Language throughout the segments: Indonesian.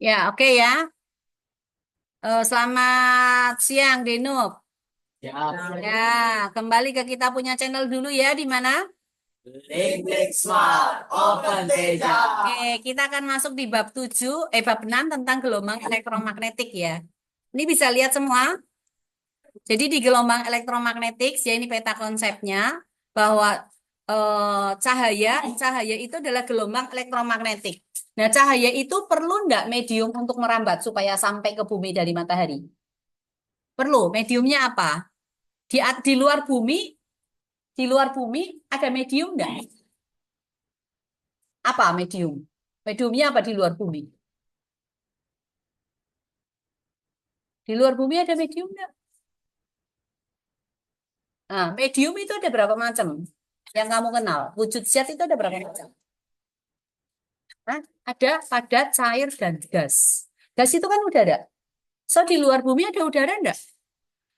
Ya, oke ya. Selamat siang, Denuk. Siap. Ya, kembali ke kita punya channel dulu ya, di mana? Link Link Smart Open Teja. Oke, kita akan masuk di bab 7, bab 6 tentang gelombang elektromagnetik ya. Ini bisa lihat semua. Jadi di gelombang elektromagnetik, ya ini peta konsepnya, bahwa cahaya, cahaya itu adalah gelombang elektromagnetik. Nah, cahaya itu perlu enggak medium untuk merambat supaya sampai ke bumi dari matahari? Perlu. Mediumnya apa? Di luar bumi, di luar bumi ada medium enggak? Apa medium? Mediumnya apa di luar bumi? Di luar bumi ada medium enggak? Nah, medium itu ada berapa macam? Yang kamu kenal. Wujud zat itu ada berapa macam? Hah? Ada padat, cair, dan gas. Gas itu kan udara. So, di luar bumi ada udara enggak?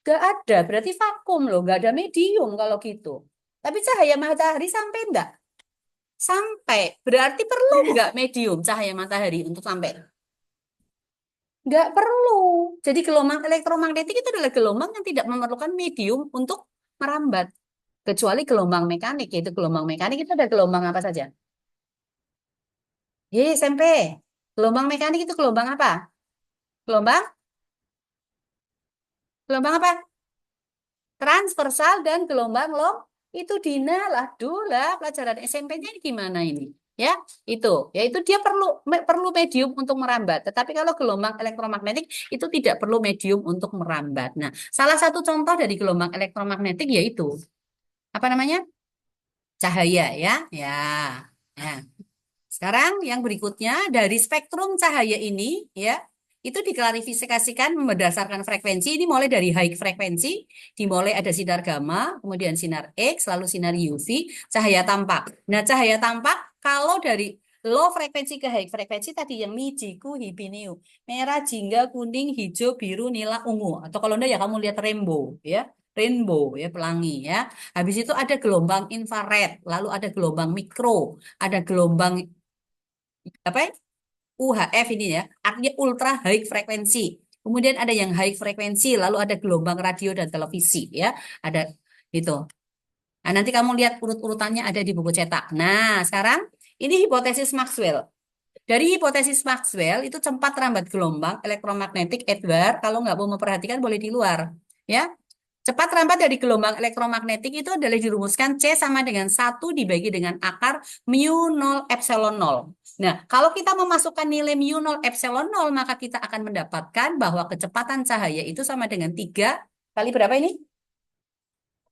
Enggak ada. Berarti vakum loh. Enggak ada medium kalau gitu. Tapi cahaya matahari sampai enggak? Sampai. Berarti perlu enggak medium cahaya matahari untuk sampai? Nggak perlu. Jadi gelombang elektromagnetik itu adalah gelombang yang tidak memerlukan medium untuk merambat. Kecuali gelombang mekanik, yaitu gelombang mekanik itu ada gelombang apa saja? SMP. Gelombang mekanik itu gelombang apa? Gelombang? Gelombang apa? Transversal dan gelombang itu Dina lah, dulu lah pelajaran SMP-nya ini gimana ini? Ya, yaitu dia perlu medium untuk merambat. Tetapi kalau gelombang elektromagnetik itu tidak perlu medium untuk merambat. Nah, salah satu contoh dari gelombang elektromagnetik yaitu apa namanya? Cahaya ya. Ya. Nah, sekarang yang berikutnya dari spektrum cahaya ini ya, itu diklarifikasikan berdasarkan frekuensi. Ini mulai dari high frekuensi, dimulai ada sinar gamma, kemudian sinar X, lalu sinar UV, cahaya tampak. Nah, cahaya tampak kalau dari low frekuensi ke high frekuensi tadi yang nijiku, hibiniu, merah, jingga, kuning, hijau, biru, nila, ungu. Atau kalau enggak ya kamu lihat rainbow ya. Rainbow ya pelangi ya. Habis itu ada gelombang infrared, lalu ada gelombang mikro, ada gelombang apa ya? UHF ini ya, artinya ultra high frekuensi. Kemudian ada yang high frekuensi, lalu ada gelombang radio dan televisi ya, ada gitu. Nah, nanti kamu lihat urut-urutannya ada di buku cetak. Nah, sekarang ini hipotesis Maxwell. Dari hipotesis Maxwell itu cepat rambat gelombang elektromagnetik Edward. Kalau nggak mau memperhatikan boleh di luar, ya. Cepat rambat dari gelombang elektromagnetik itu adalah dirumuskan C sama dengan 1 dibagi dengan akar mu 0 epsilon 0. Nah, kalau kita memasukkan nilai mu 0 epsilon 0, maka kita akan mendapatkan bahwa kecepatan cahaya itu sama dengan 3 kali berapa ini?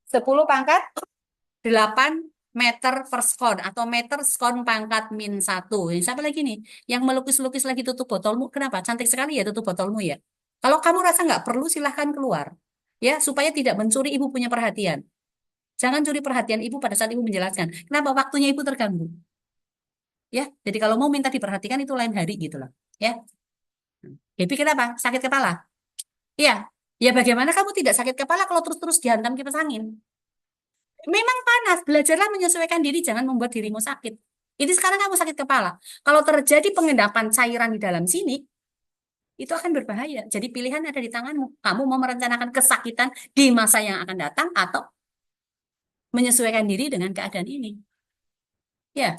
10⁻8 meter per sekon atau meter sekon pangkat min 1. Ini siapa lagi nih? Yang melukis-lukis lagi tutup botolmu. Kenapa? Cantik sekali ya tutup botolmu ya. Kalau kamu rasa nggak perlu, silahkan keluar. Ya, supaya tidak mencuri ibu punya perhatian. Jangan curi perhatian ibu pada saat ibu menjelaskan. Kenapa waktunya ibu terganggu? Ya, jadi kalau mau minta diperhatikan itu lain hari gitu loh. Ya, Happy kenapa? Sakit kepala? Iya. Ya bagaimana kamu tidak sakit kepala kalau terus-terus dihantam kipas angin? Memang panas, belajarlah menyesuaikan diri, jangan membuat dirimu sakit. Ini sekarang kamu sakit kepala. Kalau terjadi pengendapan cairan di dalam sini, itu akan berbahaya. Jadi pilihan ada di tanganmu. Kamu mau merencanakan kesakitan di masa yang akan datang atau menyesuaikan diri dengan keadaan ini. Ya,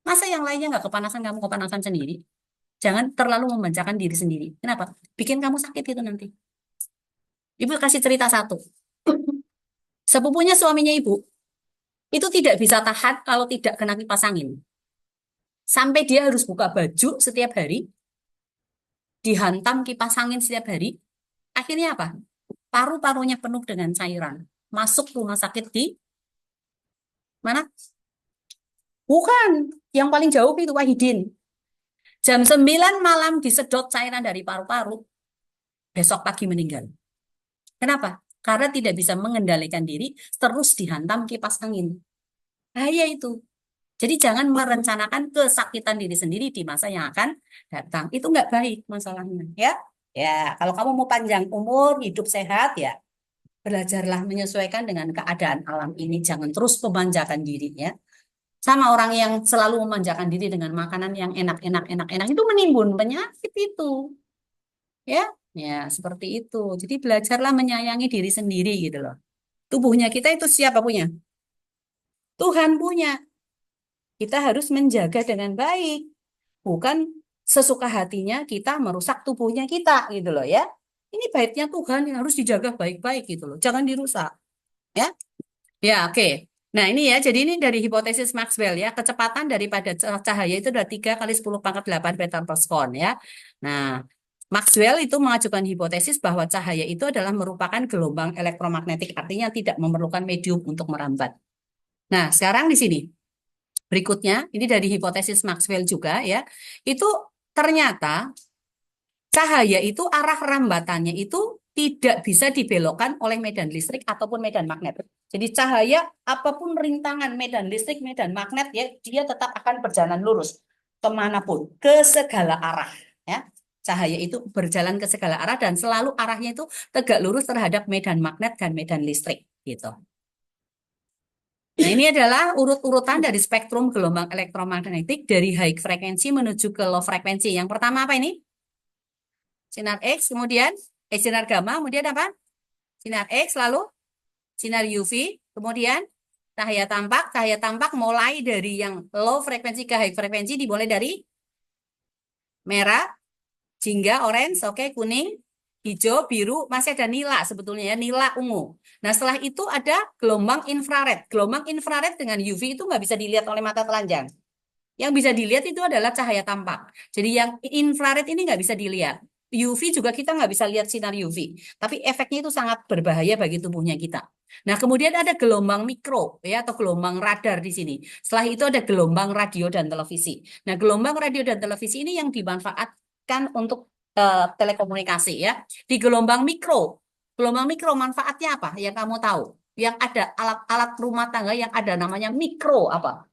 masa yang lainnya nggak kepanasan, kamu kepanasan sendiri. Jangan terlalu memanjakan diri sendiri. Kenapa? Bikin kamu sakit itu nanti. Ibu kasih cerita satu. Sepupunya suaminya ibu, itu tidak bisa tahan kalau tidak kena kipas angin. Sampai dia harus buka baju setiap hari, dihantam kipas angin setiap hari. Akhirnya apa? Paru-parunya penuh dengan cairan. Masuk rumah sakit di mana? Bukan. Yang paling jauh itu Wahidin. Jam 9 malam disedot cairan dari paru-paru. Besok pagi meninggal. Kenapa? Karena tidak bisa mengendalikan diri, terus dihantam kipas angin. Bahaya itu. Jadi jangan merencanakan kesakitan diri sendiri di masa yang akan datang. Itu nggak baik masalahnya. Ya, ya. Kalau kamu mau panjang umur, hidup sehat, ya belajarlah menyesuaikan dengan keadaan alam ini. Jangan terus memanjakan diri, ya. Sama orang yang selalu memanjakan diri dengan makanan yang enak itu menimbun penyakit itu. Ya, ya seperti itu. Jadi belajarlah menyayangi diri sendiri gitu loh. Tubuhnya kita itu siapa punya? Tuhan punya. Kita harus menjaga dengan baik. Bukan sesuka hatinya kita merusak tubuhnya kita gitu loh ya. Ini baiknya Tuhan yang harus dijaga baik-baik gitu loh. Jangan dirusak. Ya, ya oke. Nah ini ya, jadi ini dari hipotesis Maxwell ya. Kecepatan daripada cahaya itu adalah 3 kali 10 pangkat 8 meter per sekon ya. Nah, Maxwell itu mengajukan hipotesis bahwa cahaya itu adalah merupakan gelombang elektromagnetik, artinya tidak memerlukan medium untuk merambat. Nah, sekarang di sini. Berikutnya, ini dari hipotesis Maxwell juga ya. Itu ternyata cahaya itu arah rambatannya itu tidak bisa dibelokkan oleh medan listrik ataupun medan magnet. Jadi cahaya apapun rintangan medan listrik, medan magnet ya, dia tetap akan berjalan lurus kemanapun, ke segala arah. Ya, cahaya itu berjalan ke segala arah dan selalu arahnya itu tegak lurus terhadap medan magnet dan medan listrik. Gitu. Nah, ini adalah urut-urutan dari spektrum gelombang elektromagnetik dari high frekuensi menuju ke low frekuensi. Yang pertama apa ini? Sinar X, kemudian sinar gamma, kemudian apa? Sinar X, lalu sinar UV, kemudian cahaya tampak mulai dari yang low frekuensi ke high frekuensi dimulai dari merah, jingga, orange, oke, kuning, hijau, biru, masih ada nila sebetulnya ya, nila ungu. Nah, setelah itu ada gelombang infrared. Gelombang infrared dengan UV itu nggak bisa dilihat oleh mata telanjang. Yang bisa dilihat itu adalah cahaya tampak. Jadi yang infrared ini nggak bisa dilihat. UV juga kita nggak bisa lihat sinar UV. Tapi efeknya itu sangat berbahaya bagi tubuhnya kita. Nah, kemudian ada gelombang mikro ya atau gelombang radar di sini. Setelah itu ada gelombang radio dan televisi. Nah, gelombang radio dan televisi ini yang dimanfaatkan untuk telekomunikasi ya. Di gelombang mikro manfaatnya apa? Yang kamu tahu? Yang ada alat-alat rumah tangga yang ada namanya mikro apa?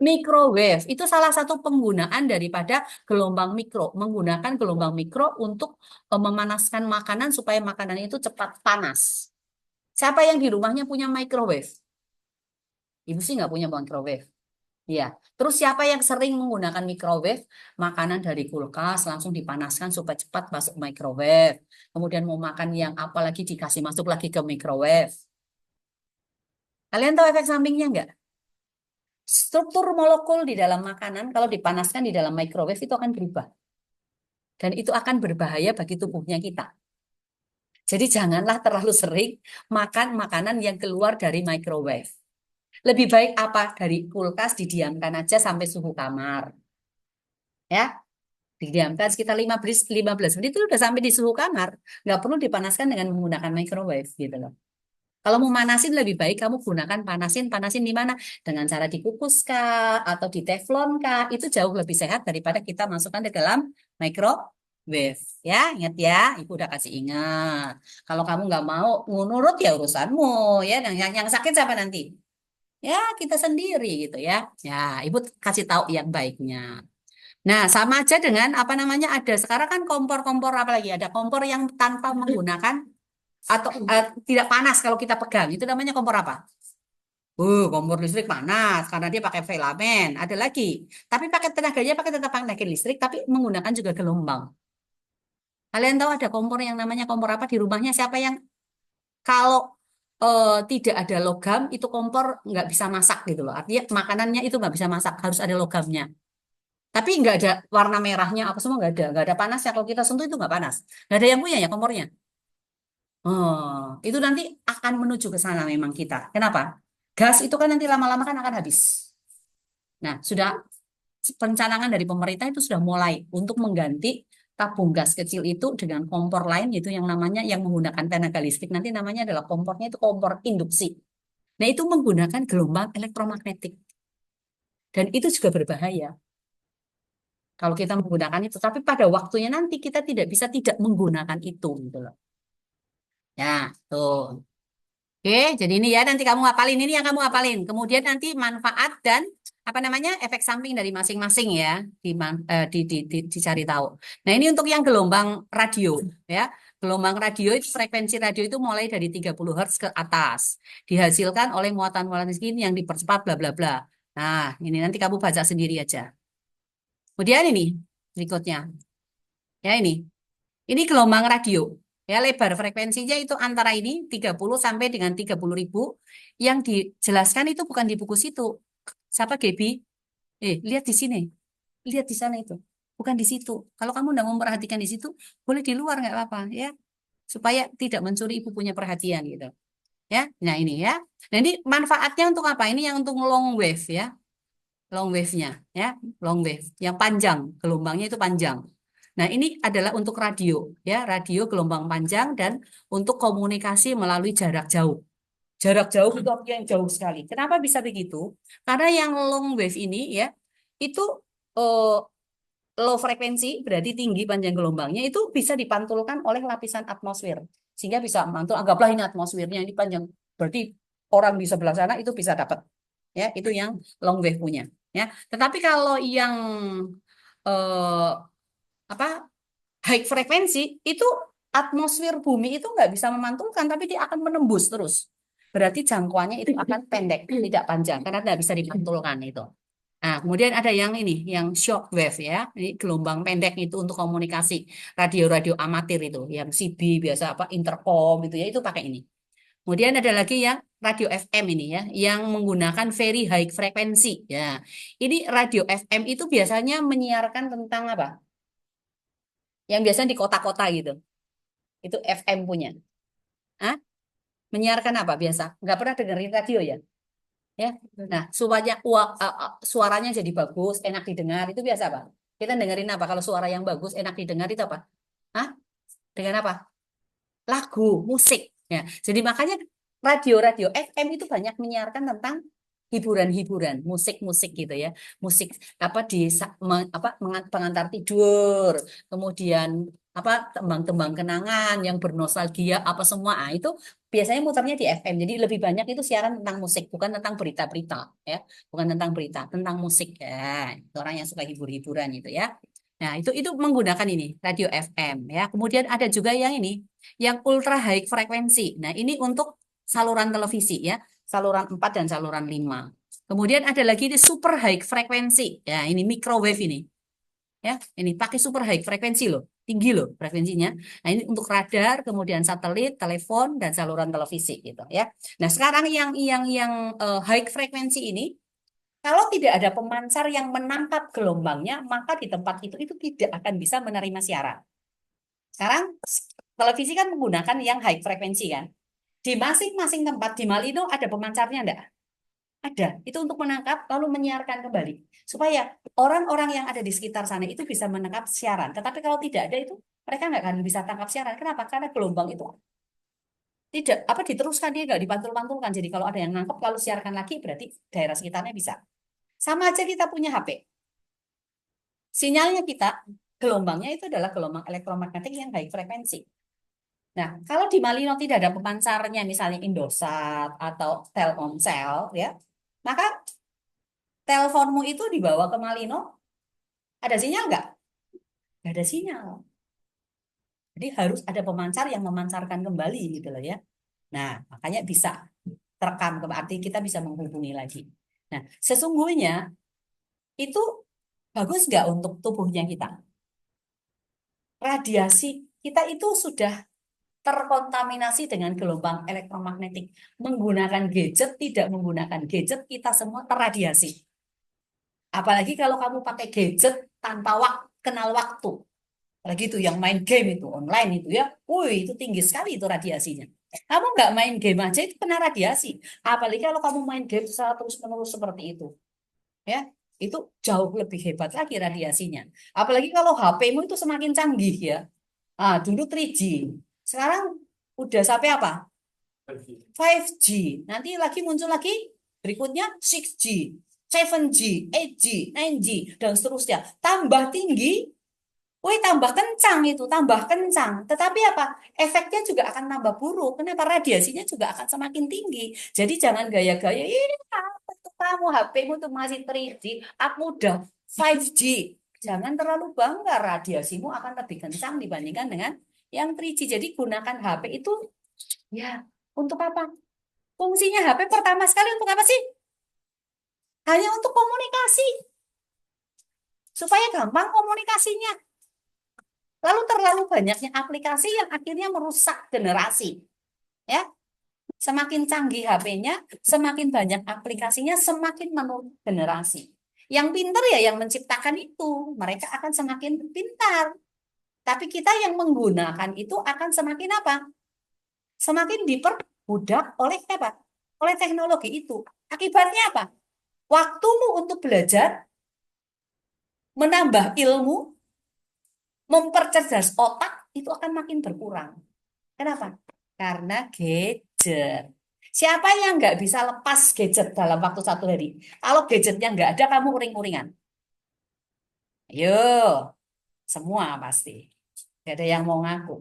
Microwave itu salah satu penggunaan daripada gelombang mikro, menggunakan gelombang mikro untuk memanaskan makanan supaya makanan itu cepat panas. Siapa yang di rumahnya punya microwave? Ibu sih nggak punya microwave. Iya. Terus siapa yang sering menggunakan microwave? Makanan dari kulkas langsung dipanaskan supaya cepat masuk microwave. Kemudian mau makan yang apa lagi dikasih masuk lagi ke microwave. Kalian tahu efek sampingnya nggak? Struktur molekul di dalam makanan kalau dipanaskan di dalam microwave itu akan berubah. Dan itu akan berbahaya bagi tubuhnya kita. Jadi janganlah terlalu sering makan makanan yang keluar dari microwave. Lebih baik apa? Dari kulkas didiamkan aja sampai suhu kamar. Ya, didiamkan sekitar 15 menit itu udah sampai di suhu kamar. Nggak perlu dipanaskan dengan menggunakan microwave gitu loh. Kalau mau manasin lebih baik kamu gunakan panasin di mana? Dengan cara dikukus kah atau di teflon kah? Itu jauh lebih sehat daripada kita masukkan ke dalam microwave. Ya, ingat ya, Ibu udah kasih ingat. Kalau kamu nggak mau nurut ya urusanmu ya. Yang sakit siapa nanti? Ya, kita sendiri gitu ya. Ya, Ibu kasih tahu yang baiknya. Nah, sama aja dengan apa namanya ada sekarang kan kompor-kompor apa lagi? Ada kompor yang tanpa menggunakan atau tidak panas kalau kita pegang itu namanya kompor apa? Kompor listrik panas karena dia pakai filamen. Ada lagi, tapi pakai tenaganya pakai tetap pakai listrik, tapi menggunakan juga gelombang. Kalian tahu ada kompor yang namanya kompor apa di rumahnya? Siapa yang kalau tidak ada logam itu kompor nggak bisa masak gitu loh. Artinya makanannya itu nggak bisa masak, harus ada logamnya. Tapi nggak ada warna merahnya apa semua nggak ada panasnya. Kalau kita sentuh itu nggak panas. Nggak ada yang punya ya kompornya. Itu nanti akan menuju ke sana memang kita. Kenapa? Gas itu kan nanti lama-lama kan akan habis. Nah, sudah pencanangan dari pemerintah itu sudah mulai untuk mengganti tabung gas kecil itu dengan kompor lain, yaitu yang namanya yang menggunakan tenaga listrik. Nanti namanya adalah kompornya itu kompor induksi. Nah, itu menggunakan gelombang elektromagnetik. Dan itu juga berbahaya kalau kita menggunakan itu. Tapi pada waktunya nanti kita tidak bisa tidak menggunakan itu. Gitu loh. Ya, tuh. Oke, jadi ini ya nanti kamu hafalin ini yang kamu hafalin. Kemudian nanti manfaat dan apa namanya efek samping dari masing-masing ya dicari tahu. Nah ini untuk yang gelombang radio ya. Gelombang radio itu frekuensi radio itu mulai dari 30 Hz ke atas. Dihasilkan oleh muatan-muatan skin yang dipercepat bla bla bla. Nah, ini nanti kamu baca sendiri aja. Kemudian ini berikutnya. Ya ini. Ini gelombang radio. Ya, lebar frekuensinya itu antara ini 30 sampai dengan 30.000. Yang dijelaskan itu bukan di buku situ. Siapa Gebi? Lihat di sini. Lihat di sana itu. Bukan di situ. Kalau kamu tidak memperhatikan di situ, boleh di luar nggak apa-apa ya. Supaya tidak mencuri ibu punya perhatian gitu. Ya, nah ini ya. Nah ini manfaatnya untuk apa? Ini yang untuk long wave ya. Long wave-nya ya, long wave. Yang panjang, gelombangnya itu panjang. Nah, ini adalah untuk radio ya, radio gelombang panjang dan untuk komunikasi melalui jarak jauh. Jarak jauh itu artinya yang jauh sekali. Kenapa bisa begitu? Karena yang long wave ini ya, itu eh, low frekuensi berarti tinggi panjang gelombangnya itu bisa dipantulkan oleh lapisan atmosfer. Sehingga bisa mantul, anggaplah ini atmosfernya ini panjang. Berarti orang di sebelah sana itu bisa dapat. Ya, itu yang long wave punya. Ya, tetapi kalau yang eh, apa high frekuensi itu atmosfer bumi itu nggak bisa memantulkan, tapi dia akan menembus terus. Berarti jangkauannya itu akan pendek, tidak panjang, karena tidak bisa dipantulkan itu. Nah, kemudian ada yang ini, yang shock wave ya. Ini gelombang pendek itu untuk komunikasi radio-radio amatir itu, yang CB biasa apa intercom itu ya, itu pakai ini. Kemudian ada lagi yang radio FM ini ya, yang menggunakan very high frequency ya. Ini radio FM itu biasanya menyiarkan tentang apa? Yang biasanya di kota-kota gitu. Itu FM punya. Hah? Menyiarkan apa biasa? Nggak pernah dengerin radio ya? Ya. Nah, supaya suaranya jadi bagus, enak didengar, itu biasa apa? Kita dengerin apa? Kalau suara yang bagus, enak didengar itu apa? Hah? Dengan apa? Lagu, musik. Ya. Jadi makanya radio-radio FM itu banyak menyiarkan tentang hiburan-hiburan, musik-musik gitu ya. Musik apa pengantar tidur, kemudian apa tembang-tembang kenangan yang bernostalgia apa semua. Ah, itu biasanya mutarnya di FM. Jadi lebih banyak itu siaran tentang musik, bukan tentang berita-berita ya. Bukan tentang berita, tentang musik ya. Itu orang yang suka hibur-hiburan gitu ya. Nah, itu menggunakan ini radio FM ya. Kemudian ada juga yang ini yang ultra high frekuensi. Nah, ini untuk saluran televisi ya, saluran 4 dan saluran 5. Kemudian ada lagi ini super high frekuensi. Ya, ini microwave ini. Ya, ini pakai super high frekuensi loh. Tinggi loh frekuensinya. Nah, ini untuk radar, kemudian satelit, telepon dan saluran televisi gitu ya. Nah, sekarang yang high frekuensi ini kalau tidak ada pemancar yang menangkap gelombangnya, maka di tempat itu tidak akan bisa menerima siaran. Sekarang televisi kan menggunakan yang high frekuensi kan. Di masing-masing tempat di Malino ada pemancarnya enggak? Ada. Itu untuk menangkap lalu menyiarkan kembali. Supaya orang-orang yang ada di sekitar sana itu bisa menangkap siaran. Tetapi kalau tidak ada itu mereka nggak akan bisa tangkap siaran. Kenapa? Karena gelombang itu tidak apa diteruskan dia nggak dipantul-pantulkan. Jadi kalau ada yang nangkep lalu siarkan lagi berarti daerah sekitarnya bisa. Sama aja kita punya HP. Sinyalnya kita gelombangnya itu adalah gelombang elektromagnetik yang high frekuensi. Nah, kalau di Malino tidak ada pemancarnya, misalnya Indosat atau Telkomsel, ya, maka teleponmu itu dibawa ke Malino, ada sinyal nggak? Nggak ada sinyal. Jadi harus ada pemancar yang memancarkan kembali gitu loh ya. Nah, makanya bisa terekam, berarti kita bisa menghubungi lagi. Nah, sesungguhnya itu bagus nggak untuk tubuhnya kita? Radiasi kita itu sudah terkontaminasi dengan gelombang elektromagnetik. Menggunakan gadget, tidak menggunakan gadget, kita semua terradiasi. Apalagi kalau kamu pakai gadget tanpa kenal waktu. Apalagi itu yang main game itu, online itu ya. Wih, itu tinggi sekali itu radiasinya. Kamu nggak main game aja itu kena radiasi. Apalagi kalau kamu main game secara terus-menerus seperti itu. Ya, itu jauh lebih hebat lagi radiasinya. Apalagi kalau HP-mu itu semakin canggih ya. Ah, dulu 3G. Sekarang udah sampai apa? 5G. Nanti lagi muncul lagi berikutnya 6G, 7G, 8G, 9G dan seterusnya. Tambah tinggi, wih tambah kencang itu, tambah kencang. Tetapi apa? Efeknya juga akan tambah buruk. Kenapa? Radiasinya juga akan semakin tinggi. Jadi jangan gaya-gaya, ini apa tuh kamu HP-mu tuh masih 3G, aku udah 5G. Jangan terlalu bangga, radiasimu akan lebih kencang dibandingkan dengan yang 3G. Jadi gunakan HP itu ya untuk apa? Fungsinya HP pertama sekali untuk apa sih? Hanya untuk komunikasi, supaya gampang komunikasinya. Lalu terlalu banyaknya aplikasi yang akhirnya merusak generasi. Ya, semakin canggih HP-nya, semakin banyak aplikasinya, semakin menurut generasi. Yang pintar ya yang menciptakan itu, mereka akan semakin pintar. Tapi kita yang menggunakan itu akan semakin apa? Semakin diperbudak oleh apa? Oleh teknologi itu. Akibatnya apa? Waktumu untuk belajar, menambah ilmu, mempercerdas otak itu akan makin berkurang. Kenapa? Karena gadget. Siapa yang nggak bisa lepas gadget dalam waktu 1 hari? Kalau gadgetnya nggak ada, kamu uring-uringan. Ayo, semua pasti. Gak ada yang mau ngaku.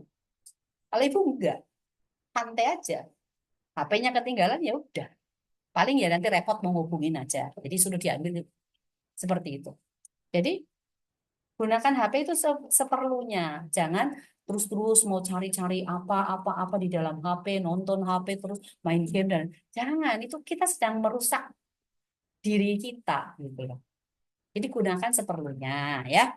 Kalau ibu enggak, santai aja. HP-nya ketinggalan ya udah. Paling ya nanti repot mau hubungin aja. Jadi sudah diambil seperti itu. Jadi gunakan HP itu seperlunya. Jangan terus-terus mau cari-cari apa-apa di dalam HP, nonton HP terus main game dan jangan. Itu kita sedang merusak diri kita gitu loh. Jadi gunakan seperlunya ya.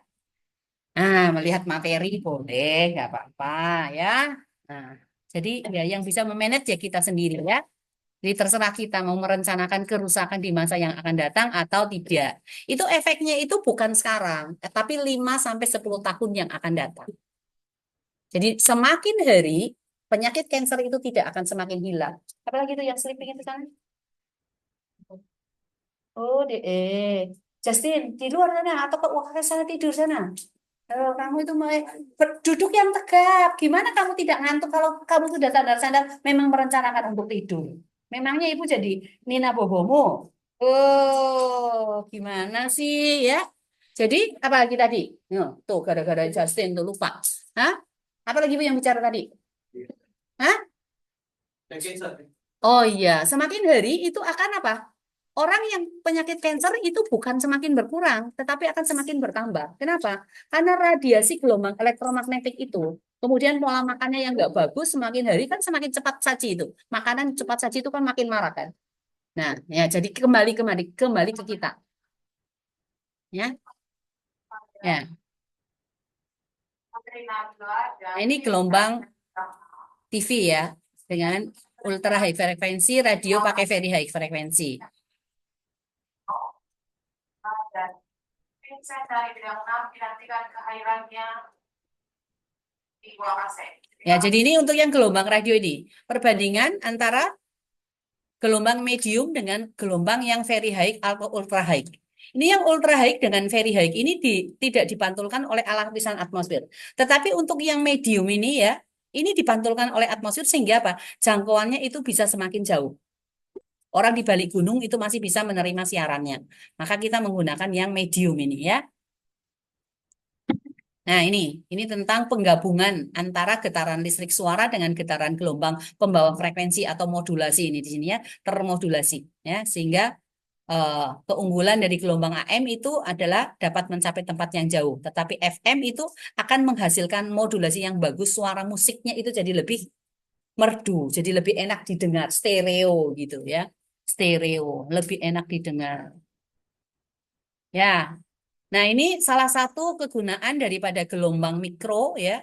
Nah, melihat materi boleh, nggak apa-apa ya. Nah, jadi ya yang bisa memanage ya kita sendiri ya. Jadi terserah kita mau merencanakan kerusakan di masa yang akan datang atau tidak. Itu efeknya itu bukan sekarang, tapi 5 sampai 10 tahun yang akan datang. Jadi semakin hari penyakit kanker itu tidak akan semakin hilang. Apalagi itu yang sleeping itu kan. Oh, Justin, di luar sana atau ke sana tidur sana. Kamu itu duduk yang tegap. Gimana kamu tidak ngantuk kalau kamu sudah sadar-sadar memang merencanakan untuk tidur? Memangnya ibu jadi Nina Bobomu? Oh, gimana sih ya? Jadi apa lagi tadi? Tuh gara-gara Justin tuh lupa. Hah? Apa lagi ibu yang bicara tadi? Hah? Oh iya, semakin hari itu akan apa? Orang yang penyakit kanker itu bukan semakin berkurang, tetapi akan semakin bertambah. Kenapa? Karena radiasi gelombang elektromagnetik itu, kemudian pola makannya yang nggak bagus, semakin hari kan semakin cepat saji itu. Makanan cepat saji itu kan makin marah kan. Nah, ya jadi kembali ke kita, ya. Ya. Nah, ini gelombang TV ya dengan ultra high frekuensi, radio pakai very high frekuensi. Ya, jadi ini untuk yang gelombang radio ini. Perbandingan antara gelombang medium dengan gelombang yang very high atau ultra high. Ini yang ultra high dengan very high ini tidak dipantulkan oleh alat lapisan atmosfer. Tetapi untuk yang medium ini ya, ini dipantulkan oleh atmosfer sehingga apa? Jangkauannya itu bisa semakin jauh. Orang di balik gunung itu masih bisa menerima siarannya. Maka kita menggunakan yang medium ini ya. Nah, ini tentang penggabungan antara getaran listrik suara dengan getaran gelombang pembawa frekuensi atau modulasi ini di sini ya, termodulasi ya, sehingga keunggulan dari gelombang AM itu adalah dapat mencapai tempat yang jauh, tetapi FM itu akan menghasilkan modulasi yang bagus, suara musiknya itu jadi lebih merdu, jadi lebih enak didengar, stereo gitu ya, stereo, lebih enak didengar. Ya, nah, ini salah satu kegunaan daripada gelombang mikro ya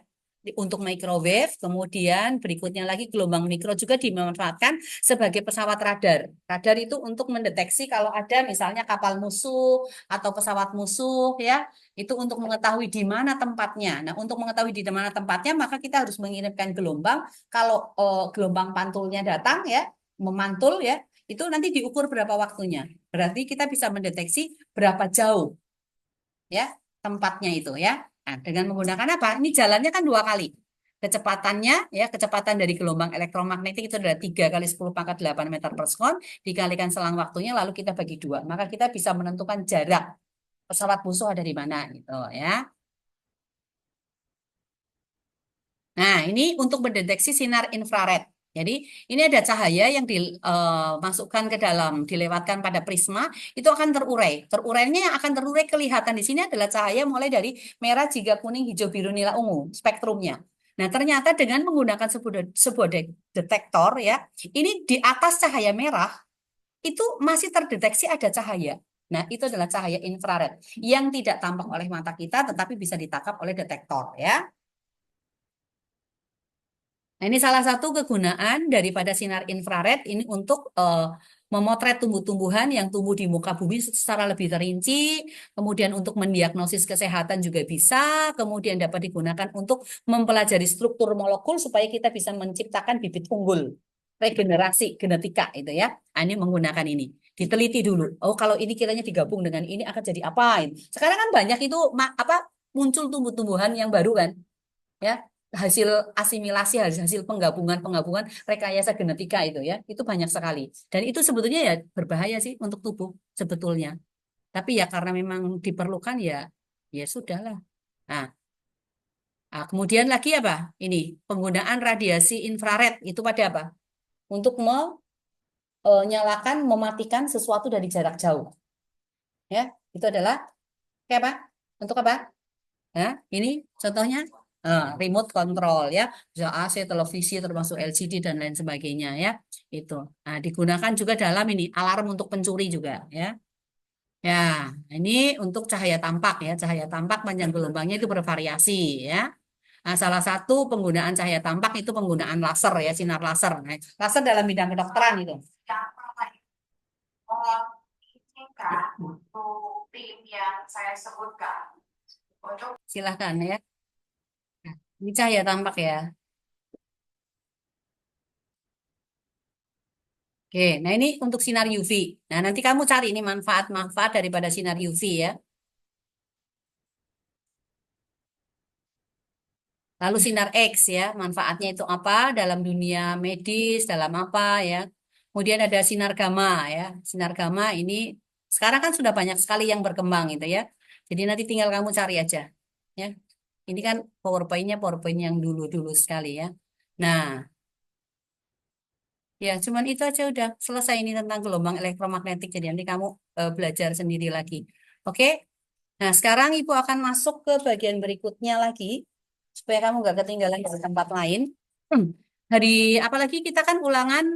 untuk microwave. Kemudian berikutnya lagi gelombang mikro juga dimanfaatkan sebagai pesawat radar. Radar itu untuk mendeteksi kalau ada misalnya kapal musuh atau pesawat musuh ya, itu untuk mengetahui di mana tempatnya. Nah, untuk mengetahui di mana tempatnya maka kita harus mengirimkan gelombang. Kalau gelombang pantulnya datang ya, memantul ya, itu nanti diukur berapa waktunya. Berarti kita bisa mendeteksi berapa jauh ya tempatnya itu ya. Nah, dengan menggunakan apa? Ini jalannya kan 2 kali. Kecepatannya ya, kecepatan dari gelombang elektromagnetik itu adalah 3 × 10⁸ meter per sekon dikalikan selang waktunya lalu kita bagi 2. Maka kita bisa menentukan jarak pesawat musuh ada di mana gitu ya. Nah, ini untuk mendeteksi sinar infrared. Jadi, ini ada cahaya yang dimasukkan ke dalam, dilewatkan pada prisma, itu akan terurai. Terurainya yang akan terurai kelihatan di sini adalah cahaya mulai dari merah, jingga, kuning, hijau, biru, nila, ungu, spektrumnya. Nah, ternyata dengan menggunakan sebuah detektor ya, ini di atas cahaya merah itu masih terdeteksi ada cahaya. Nah, itu adalah cahaya infrared yang tidak tampak oleh mata kita tetapi bisa ditangkap oleh detektor ya. Nah, ini salah satu kegunaan daripada sinar infrared ini untuk memotret tumbuh-tumbuhan yang tumbuh di muka bumi secara lebih terinci, kemudian untuk mendiagnosis kesehatan juga bisa, kemudian dapat digunakan untuk mempelajari struktur molekul supaya kita bisa menciptakan bibit unggul, regenerasi genetika itu ya. Nah, ini menggunakan ini. Diteliti dulu. Oh, kalau ini kiranya digabung dengan ini akan jadi apa? Sekarang kan banyak itu apa muncul tumbuh-tumbuhan yang baru kan, ya hasil asimilasi hasil penggabungan rekayasa genetika itu ya itu banyak sekali dan itu sebetulnya ya berbahaya sih untuk tubuh sebetulnya tapi ya karena memang diperlukan ya ya sudahlah. Nah, kemudian lagi apa ini penggunaan radiasi infrared itu pada apa untuk menyalakan mematikan sesuatu dari jarak jauh ya itu adalah kayak apa untuk apa. Nah, ini contohnya remote control ya, bisa AC, televisi termasuk LCD dan lain sebagainya ya. Itu. Nah, digunakan juga dalam ini alarm untuk pencuri juga ya. Ya, ini untuk cahaya tampak ya. Cahaya tampak panjang gelombangnya itu bervariasi ya. Nah, salah satu penggunaan cahaya tampak itu penggunaan laser ya, sinar laser. Nah, laser dalam bidang kedokteran itu. Untuk tim yang saya sebutkan untuk Silahkan ya. Nah, ini cahaya tampak ya. Oke, nah ini untuk sinar UV. Nah, nanti kamu cari ini manfaat-manfaat daripada sinar UV ya. Lalu sinar X ya, manfaatnya itu apa dalam dunia medis, dalam apa ya. Kemudian ada sinar gamma ya. Sinar gamma ini sekarang kan sudah banyak sekali yang berkembang gitu ya. Jadi nanti tinggal kamu cari aja ya. Ini kan PowerPoint-nya PowerPoint yang dulu-dulu sekali ya. Nah, ya cuman itu aja udah selesai ini tentang gelombang elektromagnetik. Jadi nanti kamu belajar sendiri lagi. Oke? Nah, sekarang Ibu akan masuk ke bagian berikutnya lagi, supaya kamu nggak ketinggalan dari tempat lain. Hmm. Hari apalagi kita kan ulangan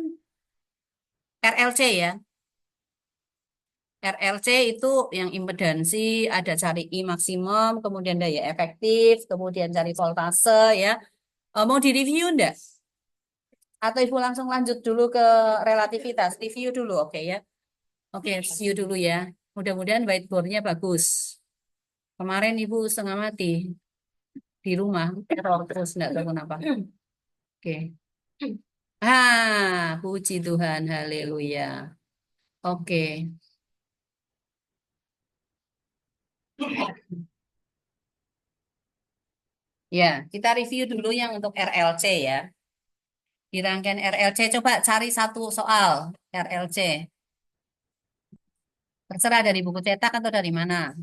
RLC ya. RLC itu yang impedansi, ada cari I maksimum, kemudian daya efektif, kemudian cari voltase ya. Mau direview enggak? Atau Ibu langsung lanjut dulu ke relativitas? Review dulu, oke ya. Oke, review dulu ya. Mudah-mudahan whiteboard-nya bagus. Kemarin Ibu setengah mati di rumah teror terus nggak tahu kenapa. Oke. Puji Tuhan, haleluya. Oke. Ya, kita review dulu yang untuk RLC ya. Di rangkaian RLC coba cari satu soal RLC. Terserah dari buku cetak atau dari mana.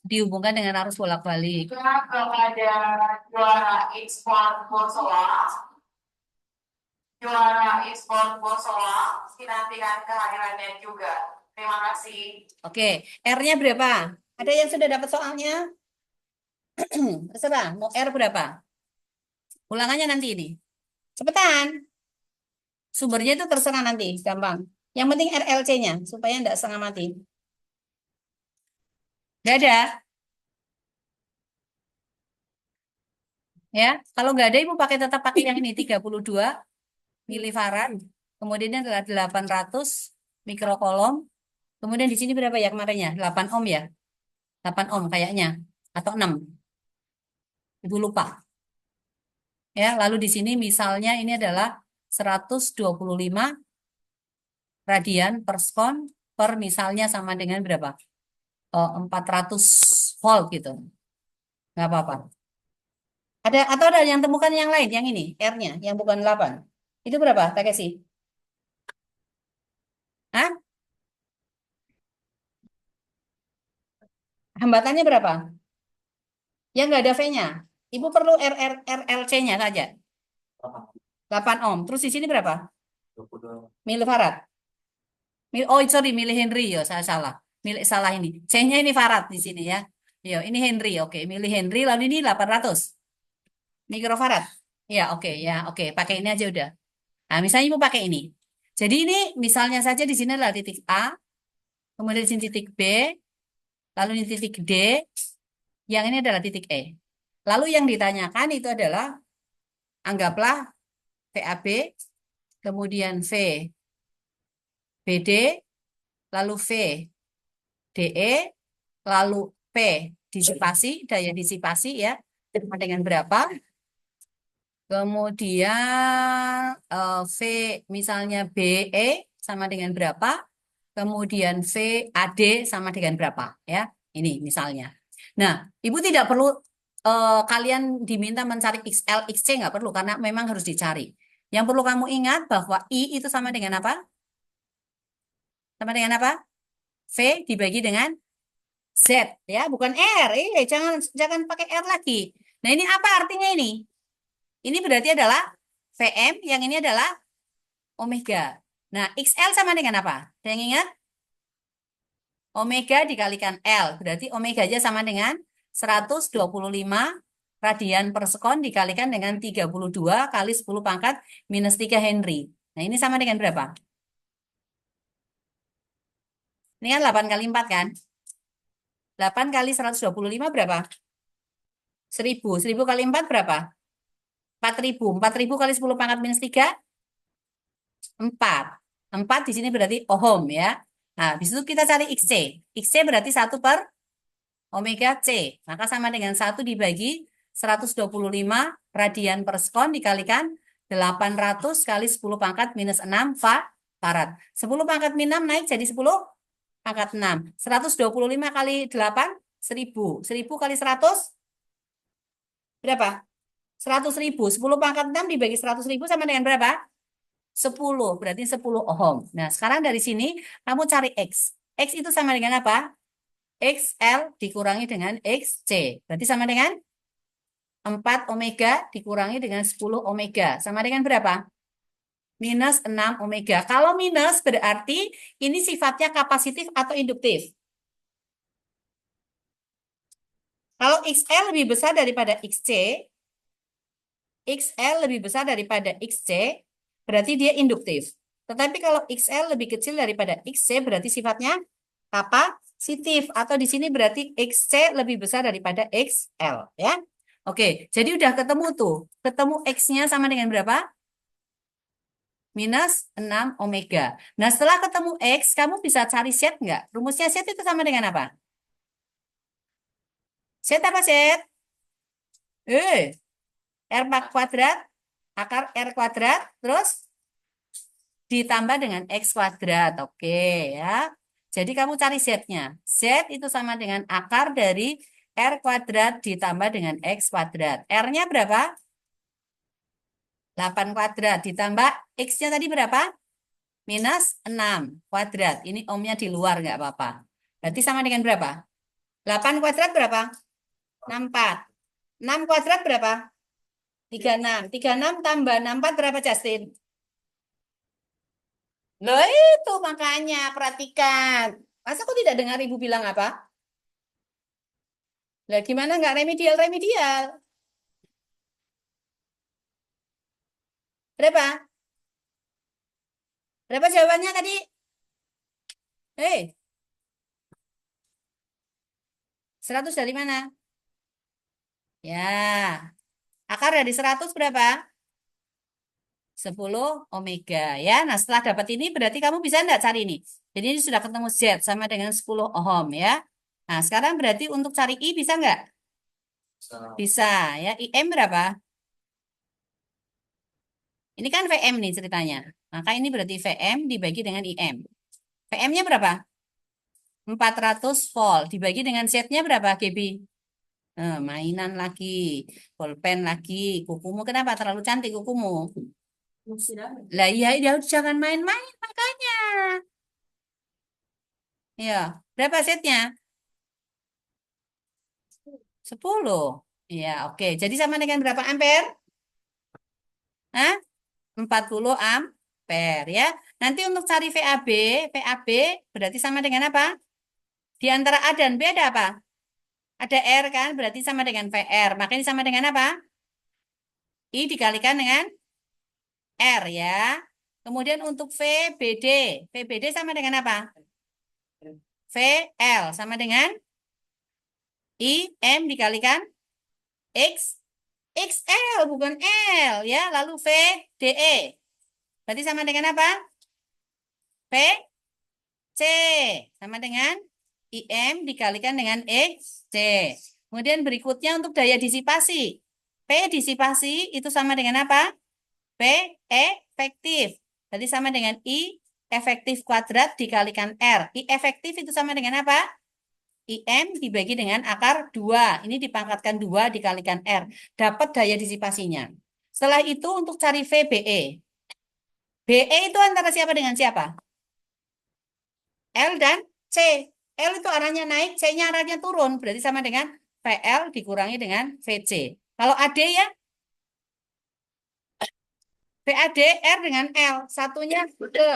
Dihubungkan dengan arus bolak-balik. kepada juara ekspor Bosowa, dinantikan kehadirannya juga. Terima kasih. Oke, R-nya berapa? Ada yang sudah dapat soalnya? Terserah, mau R berapa? Ulangannya nanti ini. Cepetan. Sumbernya itu terserah nanti, gampang. Yang penting RLC-nya, supaya enggak setengah mati. Nggak ada. Ya, kalau nggak ada, Ibu tetap pakai yang ini, 32 milifarad. Kemudian ini adalah 800 mikrokolom. Kemudian di sini berapa ya kemarinnya? 8 ohm ya? 8 ohm kayaknya. Atau 6. Ibu lupa. Ya, lalu di sini misalnya ini adalah 125 radian per sekon per misalnya sama dengan berapa? 400 volt gitu. Nggak apa-apa. Ada atau ada yang temukan yang lain, yang ini, R-nya, yang bukan 8. Itu berapa, Takeshi? Hah? Hambatannya berapa? Yang nggak ada V-nya. Ibu perlu RLC-nya saja. 8 ohm. Terus di sini berapa? Milifarad. Oh, sorry, milihenry ya, saya salah. Salah ini. C-nya ini farad di sini ya. Yo, ini Henry. Oke, milihenry lalu ini 800 mikrofarad. Ya, oke, ya, oke. Pakai ini aja udah. Nah, misalnya Ibu pakai ini. Jadi ini misalnya saja di sini adalah titik A, kemudian di sini titik B, lalu ini titik D, yang ini adalah titik E. Lalu yang ditanyakan itu adalah anggaplah VAB, kemudian BD, lalu DE, lalu P disipasi, daya disipasi ya, sama dengan berapa? Kemudian V misalnya BE sama dengan berapa? Kemudian VAD sama dengan berapa ya? Ini misalnya. Nah, Ibu tidak perlu kalian diminta mencari XL, XC nggak perlu karena memang harus dicari. Yang perlu kamu ingat bahwa I itu sama dengan apa? Sama dengan apa? V dibagi dengan Z ya, bukan R. Jangan jangan pakai R lagi. Nah, ini apa artinya ini? Ini berarti adalah VM, yang ini adalah omega. Nah, XL sama dengan apa? Ada yang ingat? Omega dikalikan L. Berarti omega aja sama dengan 125 radian per sekon dikalikan dengan 32 kali 10 pangkat minus 3 Henry. Nah, ini sama dengan berapa? Ini kan 8 kali 4 kan? 8 kali 125 berapa? 1000. 1000 kali 4 berapa? 4000. 4000 kali 10 pangkat minus 3? 4. 4 di sini berarti ohm ya. Nah, di situ kita cari XC. XC berarti 1 per omega C. Maka sama dengan 1 dibagi 125 radian per sekon dikalikan 800 kali 10 pangkat minus 6 farad. 10 pangkat minus 6 naik jadi 10 pangkat 6. 125 kali 8, 1000. 1000 kali 100, berapa? 100.000. 10 pangkat 6 dibagi 100.000 sama dengan berapa? 10. Berarti 10 ohm. Nah, sekarang dari sini kamu cari X. X itu sama dengan apa? XL dikurangi dengan XC. Berarti sama dengan 4 omega dikurangi dengan 10 omega. Sama dengan berapa? Minus 6 omega. Kalau minus berarti ini sifatnya kapasitif atau induktif. Kalau XL lebih besar daripada XC, XL lebih besar daripada XC, berarti dia induktif. Tetapi kalau XL lebih kecil daripada XC, berarti sifatnya kapasitif. Atau di sini berarti XC lebih besar daripada XL. Ya. Oke, jadi udah ketemu tuh. Ketemu X-nya sama dengan berapa? Minus 6 omega. Nah, setelah ketemu X, kamu bisa cari Z nggak? Rumusnya Z itu sama dengan apa? Z apa Z? R kuadrat, akar R kuadrat, terus ditambah dengan X kuadrat. Oke ya. Jadi kamu cari Z-nya. Z itu sama dengan akar dari R kuadrat ditambah dengan X kuadrat. R-nya berapa? 8 kuadrat. Ditambah X-nya tadi berapa? Minus 6 kuadrat. Ini ohmnya di luar, nggak apa-apa. Berarti sama dengan berapa? 8 kuadrat berapa? 64. 6 kuadrat berapa? 36. 36 tambah 64 berapa, Justin? Loh itu makanya perhatikan. Masa aku tidak dengar ibu bilang apa? Lah gimana nggak remedial? Berapa? Berapa jawabannya tadi? Eh, 100 dari mana? Ya, akar dari 100 berapa? 10 omega ya. Nah, setelah dapat ini berarti kamu bisa enggak cari ini? Jadi ini sudah ketemu Z sama dengan 10 ohm ya. Nah, sekarang berarti untuk cari I bisa enggak? Bisa ya. IM berapa? Ini kan VM nih ceritanya. Maka ini berarti VM dibagi dengan IM. VM-nya berapa? 400 volt. Dibagi dengan Z-nya berapa GB? Mainan lagi. Pulpen lagi. Kukumu kenapa? Terlalu cantik kukumu. Lah iya, ya jangan main-main makanya. Ya, berapa setnya? 10. Ya, oke. Jadi sama dengan berapa ampere? Hah? 40 ampere ya. Nanti untuk cari VAB berarti sama dengan apa? Di antara A dan B ada apa? Ada R kan? Berarti sama dengan VR. Makanya sama dengan apa? I dikalikan dengan R ya. Kemudian untuk VBD. VBD sama dengan apa? VL sama dengan IM dikalikan X. XL bukan L ya. Lalu VDE. Berarti sama dengan apa? VC sama dengan IM dikalikan dengan XC. Kemudian berikutnya untuk daya disipasi. P disipasi itu sama dengan apa? P efektif. Berarti sama dengan I efektif kuadrat dikalikan R. I efektif itu sama dengan apa? IM dibagi dengan akar 2. Ini dipangkatkan 2 dikalikan R. Dapat daya disipasinya. Setelah itu untuk cari VBE. BE itu antara siapa dengan siapa? L dan C. L itu arahnya naik, C-nya arahnya turun. Berarti sama dengan VL dikurangi dengan VC. Kalau AD ya, PAD R dengan L. Satunya ke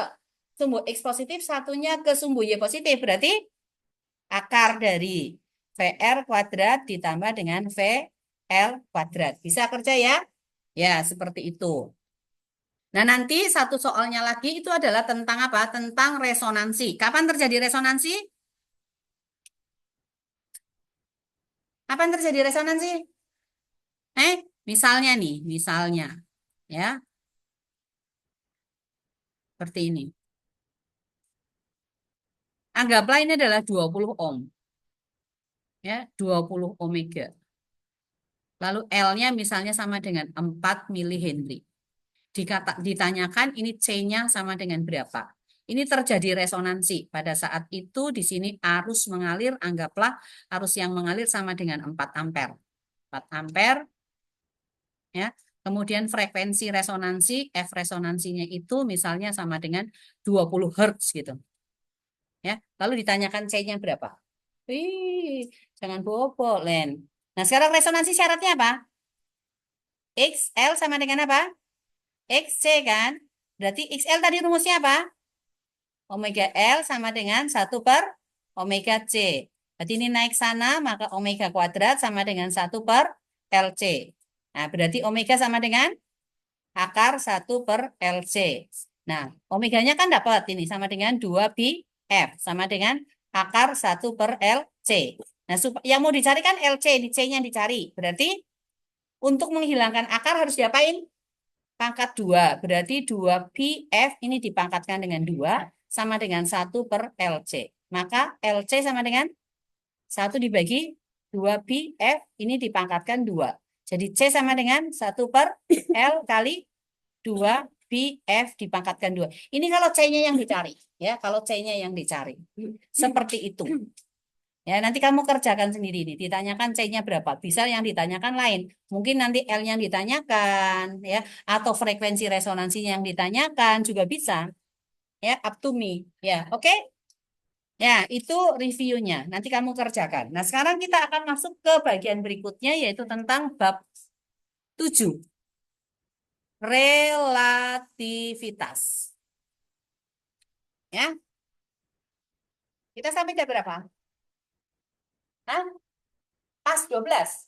sumbu X positif, satunya ke sumbu Y positif. Berarti akar dari VR kuadrat ditambah dengan VL kuadrat. Bisa kerja ya? Ya, seperti itu. Nah, nanti satu soalnya lagi itu adalah tentang apa? Tentang resonansi. Kapan terjadi resonansi? Kapan terjadi resonansi? Misalnya nih, misalnya. Ya, seperti ini. Anggaplah ini adalah 20 ohm. Ya, 20 ohmega. Lalu L-nya misalnya sama dengan 4 milihenry. Ditanyakan ini C-nya sama dengan berapa. Ini terjadi resonansi. Pada saat itu di sini arus mengalir, anggaplah arus yang mengalir sama dengan 4 ampere. 4 ampere. Ya. Kemudian frekuensi resonansi, F resonansinya itu misalnya sama dengan 20 Hz gitu. Ya. Lalu ditanyakan C-nya berapa. Wih, jangan bobo, Len. Nah, sekarang resonansi syaratnya apa? XL sama dengan apa? XC kan? Berarti XL tadi rumusnya apa? Omega L sama dengan 1 per omega C. Berarti ini naik sana, maka omega kuadrat sama dengan 1 per LC. Nah, berarti omega sama dengan akar 1 per LC. Nah, omeganya kan dapat ini sama dengan 2 pi F. Sama dengan akar 1 per LC. Nah, yang mau dicari kan LC, di C-nya dicari. Berarti untuk menghilangkan akar harus diapain? Pangkat 2. Berarti 2 pi F ini dipangkatkan dengan 2 sama dengan 1 per LC. Maka LC sama dengan 1 dibagi 2 pi F ini dipangkatkan 2. Jadi C sama dengan 1 per L kali 2 pi F dipangkatkan 2. Ini kalau C-nya yang dicari. Ya, kalau C-nya yang dicari. Seperti itu. Ya, nanti kamu kerjakan sendiri nih. Ditanyakan C-nya berapa. Bisa yang ditanyakan lain. Mungkin nanti L-nya ditanyakan, ya, atau frekuensi resonansinya yang ditanyakan juga bisa. Ya, up to me. Ya, oke? Ya, itu reviewnya. Nanti kamu kerjakan. Nah, sekarang kita akan masuk ke bagian berikutnya, yaitu tentang bab 7. Relativitas. Ya, kita sampai ke berapa? Hah? Pas 12.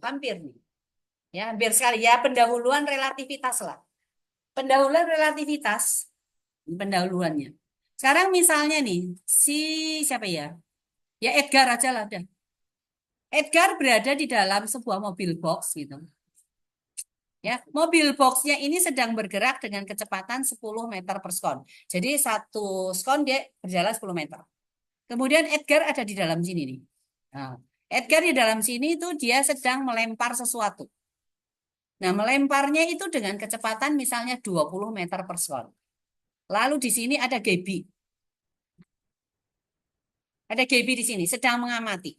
Hampir nih. Ya, hampir sekali ya, pendahuluan relativitas lah. Pendahuluan relativitas, pendahuluannya. Sekarang misalnya nih, si siapa ya? Ya Edgar aja lah dah. Edgar berada di dalam sebuah mobil box gitu. Ya, mobil boxnya ini sedang bergerak dengan kecepatan 10 meter per sekon. Jadi satu sekon dia berjalan 10 meter. Kemudian Edgar ada di dalam sini nih. Nah, Edgar di dalam sini itu dia sedang melempar sesuatu. Nah, melemparnya itu dengan kecepatan misalnya 20 meter per sekon. Lalu di sini ada Gaby. Ada Gaby di sini, sedang mengamati.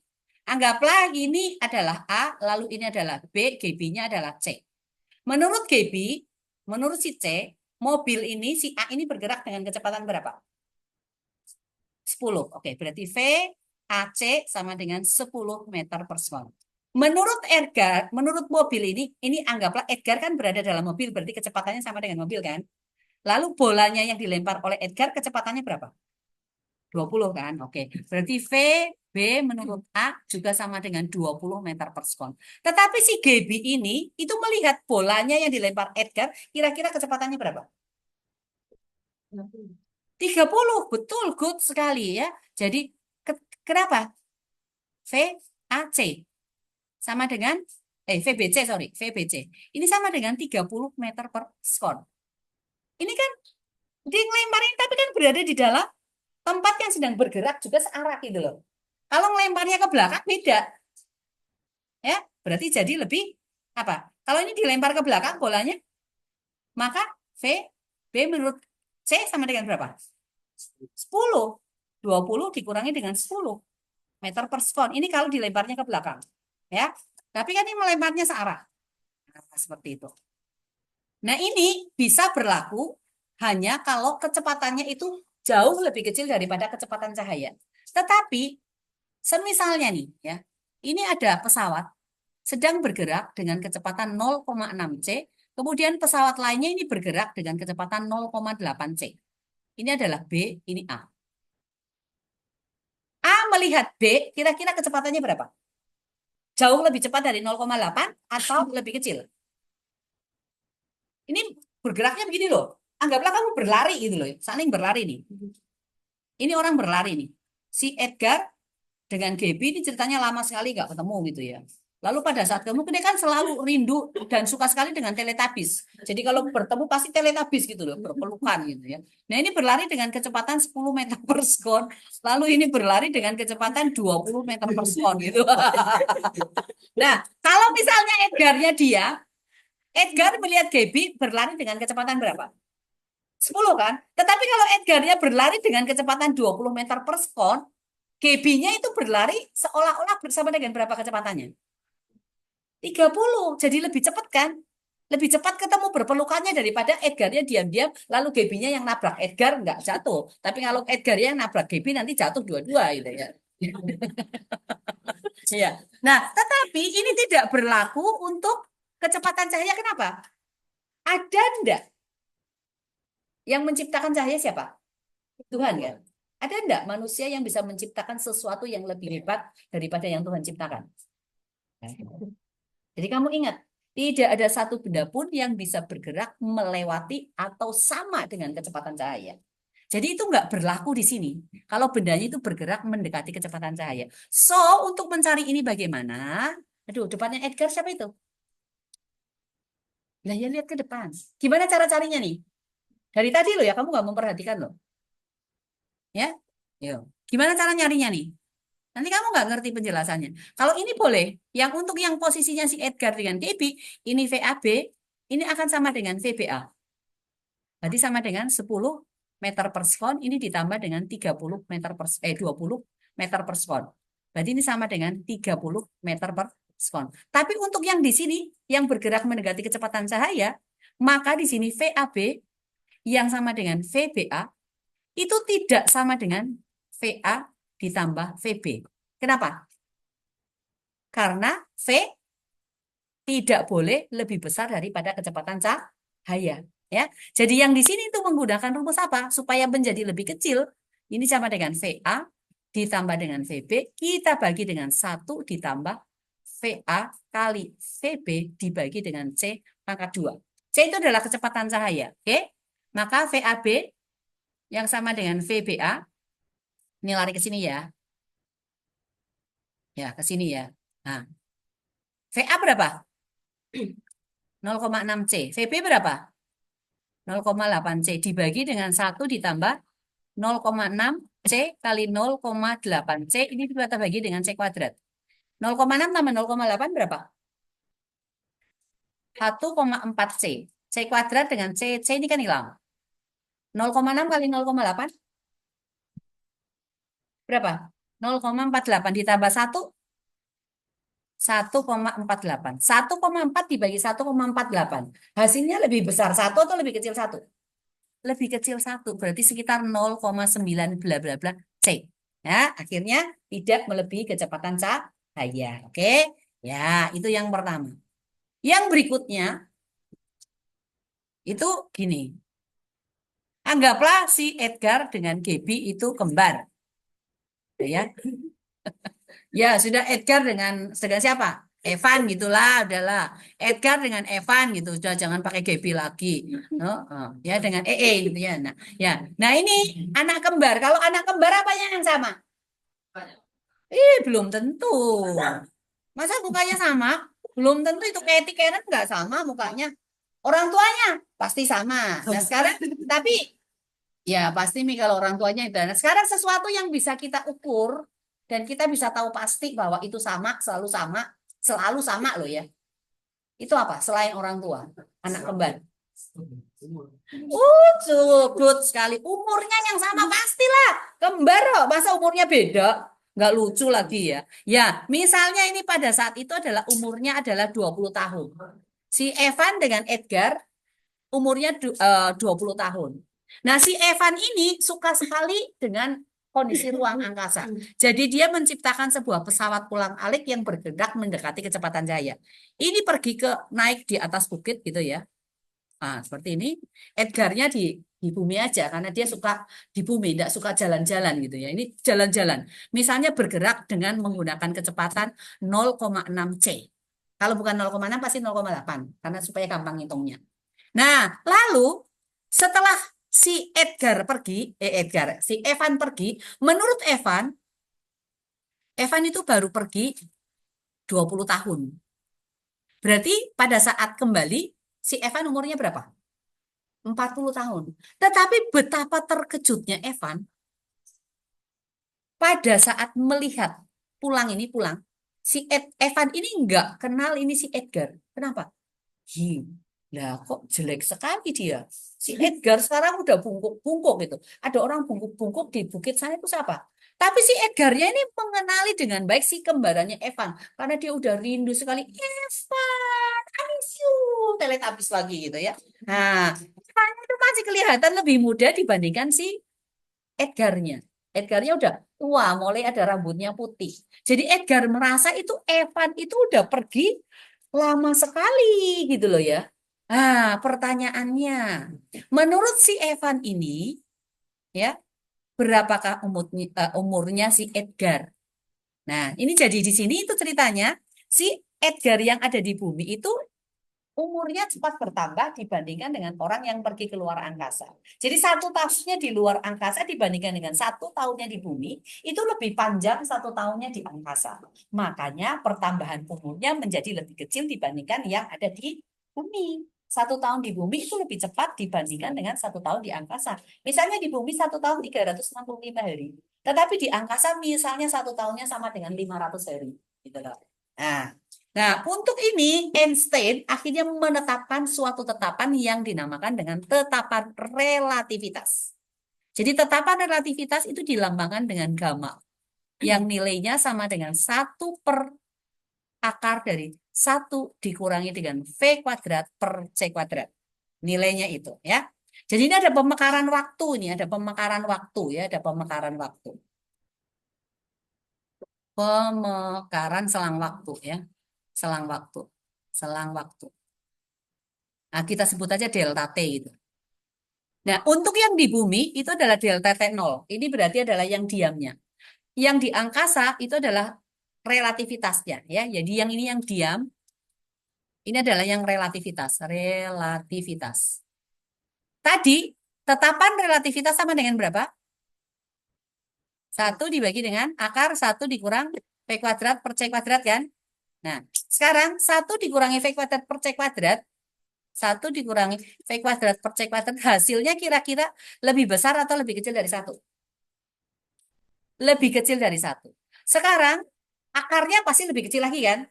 Anggaplah ini adalah A, lalu ini adalah B, Gaby-nya adalah C. Menurut Gaby, menurut si C, mobil ini, si A ini bergerak dengan kecepatan berapa? 10. Oke, berarti V, AC sama dengan 10 meter per sekon. Menurut Edgar, menurut mobil ini anggaplah Edgar kan berada dalam mobil, berarti kecepatannya sama dengan mobil kan? Lalu bolanya yang dilempar oleh Edgar kecepatannya berapa? 20 kan? Oke. Berarti V, B menurut A juga sama dengan 20 meter per sekon. Tetapi si Gaby ini itu melihat bolanya yang dilempar Edgar kira-kira kecepatannya berapa? 30, betul, good sekali ya. Jadi kenapa? VAC sama dengan VBC, sorry, VBC. Ini sama dengan 30 meter per sekon. Ini kan dia ngelemparin tapi kan berada di dalam tempat yang sedang bergerak juga searah gitu loh. Kalau ngelemparnya ke belakang beda, ya berarti jadi lebih apa? Kalau ini dilempar ke belakang bolanya, maka B menurut C sama dengan berapa? 10. 20 dikurangi dengan 10 meter per sekon. Ini kalau dilemparnya ke belakang, ya. Tapi kan ini melemparnya searah. Nah, seperti itu. Nah, ini bisa berlaku hanya kalau kecepatannya itu jauh lebih kecil daripada kecepatan cahaya. Tetapi semisalnya nih ya, ini ada pesawat sedang bergerak dengan kecepatan 0,6 C, kemudian pesawat lainnya ini bergerak dengan kecepatan 0,8 C. Ini adalah B, ini A. A melihat B, kira-kira kecepatannya berapa? Jauh lebih cepat dari 0,8 atau lebih kecil? Ini bergeraknya begini loh. Anggaplah kamu berlari gitu loh, saling berlari nih. Ini orang berlari nih. Si Edgar dengan Gaby ini ceritanya lama sekali nggak ketemu gitu ya. Lalu pada saat kamu dia kan selalu rindu dan suka sekali dengan Teletubbies. Jadi kalau bertemu pasti Teletubbies gitu loh, berpelukan gitu ya. Nah ini berlari dengan kecepatan 10 meter per sekon. Lalu ini berlari dengan kecepatan 20 meter per sekon gitu. Nah kalau misalnya Edgar melihat Gaby berlari dengan kecepatan berapa? 10 kan? Tetapi kalau Edgarnya berlari dengan kecepatan 20 meter per sekon, GB-nya itu berlari seolah-olah bersama dengan berapa kecepatannya? 30. Jadi lebih cepat kan? Lebih cepat ketemu berpelukannya daripada Edgarnya diam-diam, lalu GB-nya yang nabrak Edgar nggak jatuh. Tapi kalau Edgarnya yang nabrak GB nanti jatuh dua-dua gitu ya. Iya. Nah, tetapi ini tidak berlaku untuk kecepatan cahaya. Kenapa? Ada enggak yang menciptakan cahaya siapa? Tuhan kan? Ada enggak manusia yang bisa menciptakan sesuatu yang lebih hebat daripada yang Tuhan ciptakan? Jadi kamu ingat, tidak ada satu benda pun yang bisa bergerak melewati atau sama dengan kecepatan cahaya. Jadi itu nggak berlaku di sini. Kalau bendanya itu bergerak mendekati kecepatan cahaya. So, untuk mencari ini bagaimana? Aduh, depannya Edgar siapa itu? Lah ya lihat ke depan. Gimana cara carinya nih? Dari tadi loh ya, kamu nggak memperhatikan loh. Ya, yuk. Gimana cara nyarinya nih? Nanti kamu nggak ngerti penjelasannya. Kalau ini boleh, yang untuk yang posisinya si Edgar dengan KB, ini VAB, ini akan sama dengan VBA. Berarti sama dengan 10 meter per sekon, ini ditambah dengan 30 meter 20 meter per sekon. Berarti ini sama dengan 30 meter per sekon. Tapi untuk yang di sini, yang bergerak mendekati kecepatan cahaya, maka di sini VAB yang sama dengan VBA, itu tidak sama dengan VA ditambah VB. Kenapa? Karena V tidak boleh lebih besar daripada kecepatan cahaya. Ya, jadi yang di sini itu menggunakan rumus apa? Supaya menjadi lebih kecil, ini sama dengan VA ditambah dengan VB, kita bagi dengan 1 ditambah VA kali VB dibagi dengan C pangkat 2. C itu adalah kecepatan cahaya. Oke? Maka VAB yang sama dengan VBA, ini lari ke sini ya. Ya, ke sini ya. Nah, VA berapa? 0,6 C. VB berapa? 0,8 C. Dibagi dengan 1 ditambah 0,6 C kali 0,8 C. Ini kita bagi dengan C kuadrat. 0,6 tambah 0,8 berapa? 1,4 C. C kuadrat dengan C. C ini kan hilang. 0,6 kali 0,8 berapa? 0,48 ditambah 1 1,48. 1,4 dibagi 1,48. Hasilnya lebih besar 1 atau lebih kecil 1? Lebih kecil 1. Berarti sekitar 0,9 bla bla bla C. Ya, akhirnya tidak melebihi kecepatan cahaya. Oke? Ya, itu yang pertama. Yang berikutnya itu gini. Anggaplah si Edgar dengan Gaby itu kembar. Ya. Ya, sudah Edgar dengan siapa? Evan gitulah, udahlah. Edgar dengan Evan gitu, sudah jangan pakai Gaby lagi. Ya dengan gitu ya. Nah ini anak kembar. Kalau anak kembar apanya yang sama? Belum tentu. Masa mukanya sama? Belum tentu itu Katy Karen nggak sama mukanya. Orang tuanya pasti sama. Nah sekarang, tapi ya pasti nih kalau orang tuanya itu. Nah sekarang sesuatu yang bisa kita ukur dan kita bisa tahu pasti bahwa itu selalu sama loh ya. Itu apa? Selain orang tua, anak kembar. Good sekali. Umurnya yang sama pastilah. Kembar kok, masa umurnya beda? Nggak lucu lagi ya. Ya, misalnya ini pada saat itu adalah umurnya adalah 20 tahun. Si Evan dengan Edgar umurnya 20 tahun. Nah, si Evan ini suka sekali dengan kondisi ruang angkasa. Jadi dia menciptakan sebuah pesawat pulang-alik yang bergerak mendekati kecepatan cahaya. Ini pergi ke naik di atas bukit gitu ya. Nah, seperti ini. Edgarnya di bumi aja karena dia suka di bumi, tidak suka jalan-jalan gitu ya. Ini jalan-jalan. Misalnya bergerak dengan menggunakan kecepatan 0,6 C. Kalau bukan 0,6 pasti 0,8 karena supaya gampang hitungnya. Nah, lalu setelah si Evan pergi, menurut Evan itu baru pergi 20 tahun. Berarti pada saat kembali, si Evan umurnya berapa? 40 tahun. Tetapi betapa terkejutnya Evan pada saat melihat pulang, Evan ini nggak kenal ini si Edgar. Kenapa? Lah kok jelek sekali dia. Si Edgar sekarang udah bungkuk-bungkuk gitu. Ada orang bungkuk-bungkuk di bukit sana itu siapa? Tapi si Edgarnya ini mengenali dengan baik si kembarannya Evan. Karena dia udah rindu sekali. Evan, I miss you. Teletubbies lagi gitu ya. Nah, Evan itu masih kelihatan lebih muda dibandingkan si Edgarnya. Edgarnya udah tua, mulai ada rambutnya putih. Jadi Edgar merasa itu Evan itu udah pergi lama sekali gitu loh ya. Pertanyaannya, menurut si Evan ini, ya, berapakah umurnya si Edgar? Nah, ini jadi di sini itu ceritanya, si Edgar yang ada di bumi itu umurnya cepat bertambah dibandingkan dengan orang yang pergi ke luar angkasa. Jadi 1 tahunnya di luar angkasa dibandingkan dengan 1 tahunnya di bumi, itu lebih panjang 1 tahunnya di angkasa. Makanya pertambahan umurnya menjadi lebih kecil dibandingkan yang ada di bumi. 1 tahun di bumi itu lebih cepat dibandingkan dengan 1 tahun di angkasa. Misalnya di bumi 1 tahun 365 hari. Tetapi di angkasa misalnya 1 tahunnya sama dengan 500 hari. Gitu loh. Nah, untuk ini Einstein akhirnya menetapkan suatu tetapan yang dinamakan dengan tetapan relativitas. Jadi tetapan relativitas itu dilambangkan dengan gamma yang nilainya sama dengan 1/akar dari 1 dikurangi dengan V kuadrat per C kuadrat. Nilainya itu ya. Jadi ini ada pemekaran waktu, ada pemekaran waktu ya, ada pemekaran waktu. Pemekaran selang waktu ya. Selang waktu. Selang waktu. Nah, kita sebut aja delta T itu. Nah, untuk yang di bumi itu adalah delta T0. Ini berarti adalah yang diamnya. Yang di angkasa itu adalah relativitasnya ya. Jadi yang ini yang diam, ini adalah yang relativitas. Relativitas. Tadi tetapan relativitas sama dengan berapa? 1 dibagi dengan akar 1 dikurang V kuadrat per C kuadrat kan? Nah, sekarang 1 dikurangi V kuadrat per C kuadrat 1 dikurangi V kuadrat per C kuadrat hasilnya kira-kira lebih besar atau lebih kecil dari 1? Lebih kecil dari 1. Sekarang akarnya pasti lebih kecil lagi kan?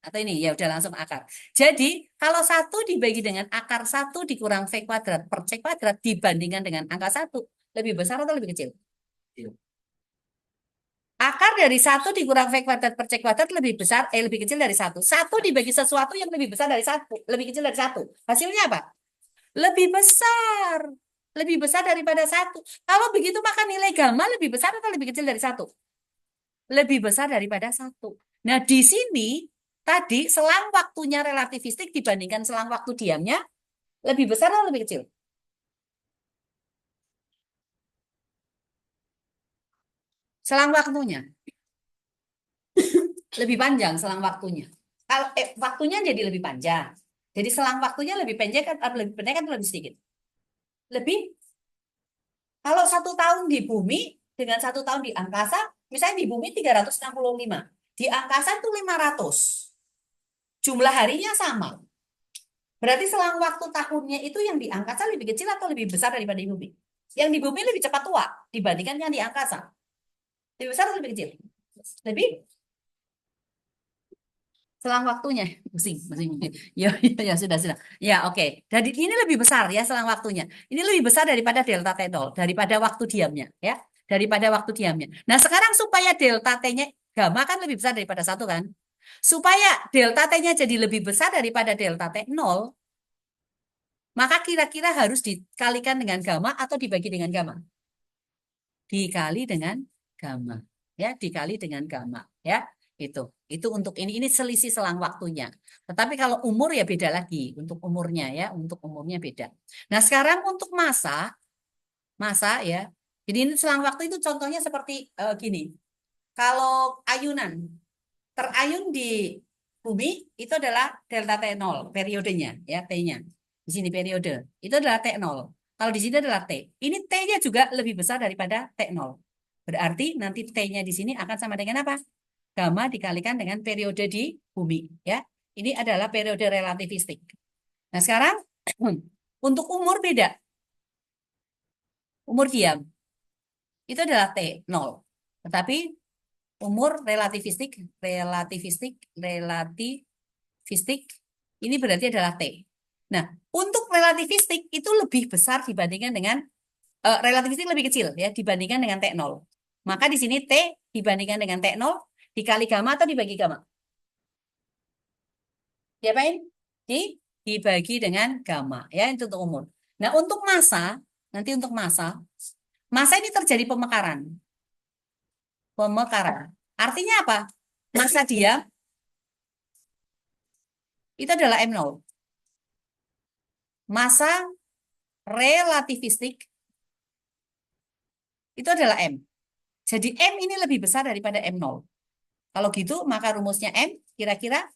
Atau ini ya udah langsung akar. Jadi kalau 1 dibagi dengan akar 1 dikurang V kuadrat per C kuadrat dibandingkan dengan angka 1 lebih besar atau lebih kecil? Akar dari 1 dikurang V kuadrat per C kuadrat lebih besar, lebih kecil dari 1. 1 dibagi sesuatu yang lebih besar dari 1, lebih kecil dari 1. Hasilnya apa? Lebih besar. Lebih besar daripada 1. Kalau begitu maka nilai gamma lebih besar atau lebih kecil dari 1? Lebih besar daripada 1. Nah, di sini tadi selang waktunya relativistik dibandingkan selang waktu diamnya lebih besar atau lebih kecil? Selang waktunya lebih panjang selang waktunya. Kalau waktunya jadi lebih panjang. Jadi selang waktunya lebih pendek kan lebih pendek kan lebih sedikit. Lebih kalau 1 tahun di bumi dengan 1 tahun di angkasa, misalnya di bumi 365, di angkasa itu 500. Jumlah harinya sama. Berarti selang waktu tahunnya itu yang di angkasa lebih kecil atau lebih besar daripada di bumi? Yang di bumi lebih cepat tua dibandingkan yang di angkasa. Lebih besar atau lebih kecil? Lebih selang waktunya pusing pusing ya ya, ya sudah sudah ya oke. Jadi ini lebih besar ya selang waktunya, ini lebih besar daripada delta T0, daripada waktu diamnya ya, daripada waktu diamnya. Nah sekarang supaya delta T-nya gamma kan lebih besar daripada 1 kan, supaya delta T-nya jadi lebih besar daripada delta T0, maka kira-kira harus dikalikan dengan gamma atau dibagi dengan gamma, dikali dengan gamma ya, dikali dengan gamma ya. Itu untuk ini selisih selang waktunya. Tetapi kalau umur ya beda lagi untuk umurnya ya, untuk umurnya beda. Nah sekarang untuk masa ya, jadi ini selang waktu itu contohnya seperti gini. Kalau ayunan terayun di bumi itu adalah delta T0 periodenya ya, T-nya di sini periode itu adalah T0. Kalau di sini adalah T, ini T-nya juga lebih besar daripada T0. Berarti nanti T-nya di sini akan sama dengan apa? Gamma dikalikan dengan periode di bumi ya. Ini adalah periode relativistik. Nah, sekarang untuk umur beda. Umur diam itu adalah T0. Tetapi umur relativistik ini berarti adalah T. Nah, untuk relativistik itu lebih besar dibandingkan dengan relativistik lebih kecil ya dibandingkan dengan T0. Maka di sini T dibandingkan dengan T0 dikali gamma atau dibagi gamma? Diapain? Dibagi dengan gamma ya, itu untuk umur. Nah, untuk nanti untuk masa ini terjadi pemekaran. Pemekaran. Artinya apa? Masa dia itu adalah M0. Masa relativistik itu adalah M. Jadi M ini lebih besar daripada M0. Kalau gitu, maka rumusnya M kira-kira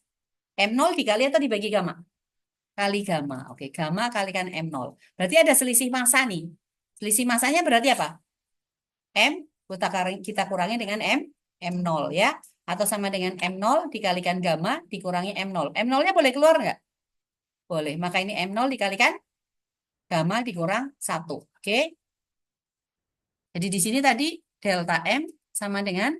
M0 dikali atau dibagi gamma? Kali gamma. Oke, gamma kalikan M0. Berarti ada selisih masa nih. Selisih masanya berarti apa? M kita kurangi dengan M0 ya. Atau sama dengan M0 dikalikan gamma dikurangi M0. M0-nya boleh keluar nggak? Boleh. Maka ini M0 dikalikan gamma dikurang 1. Oke. Jadi di sini tadi delta M sama dengan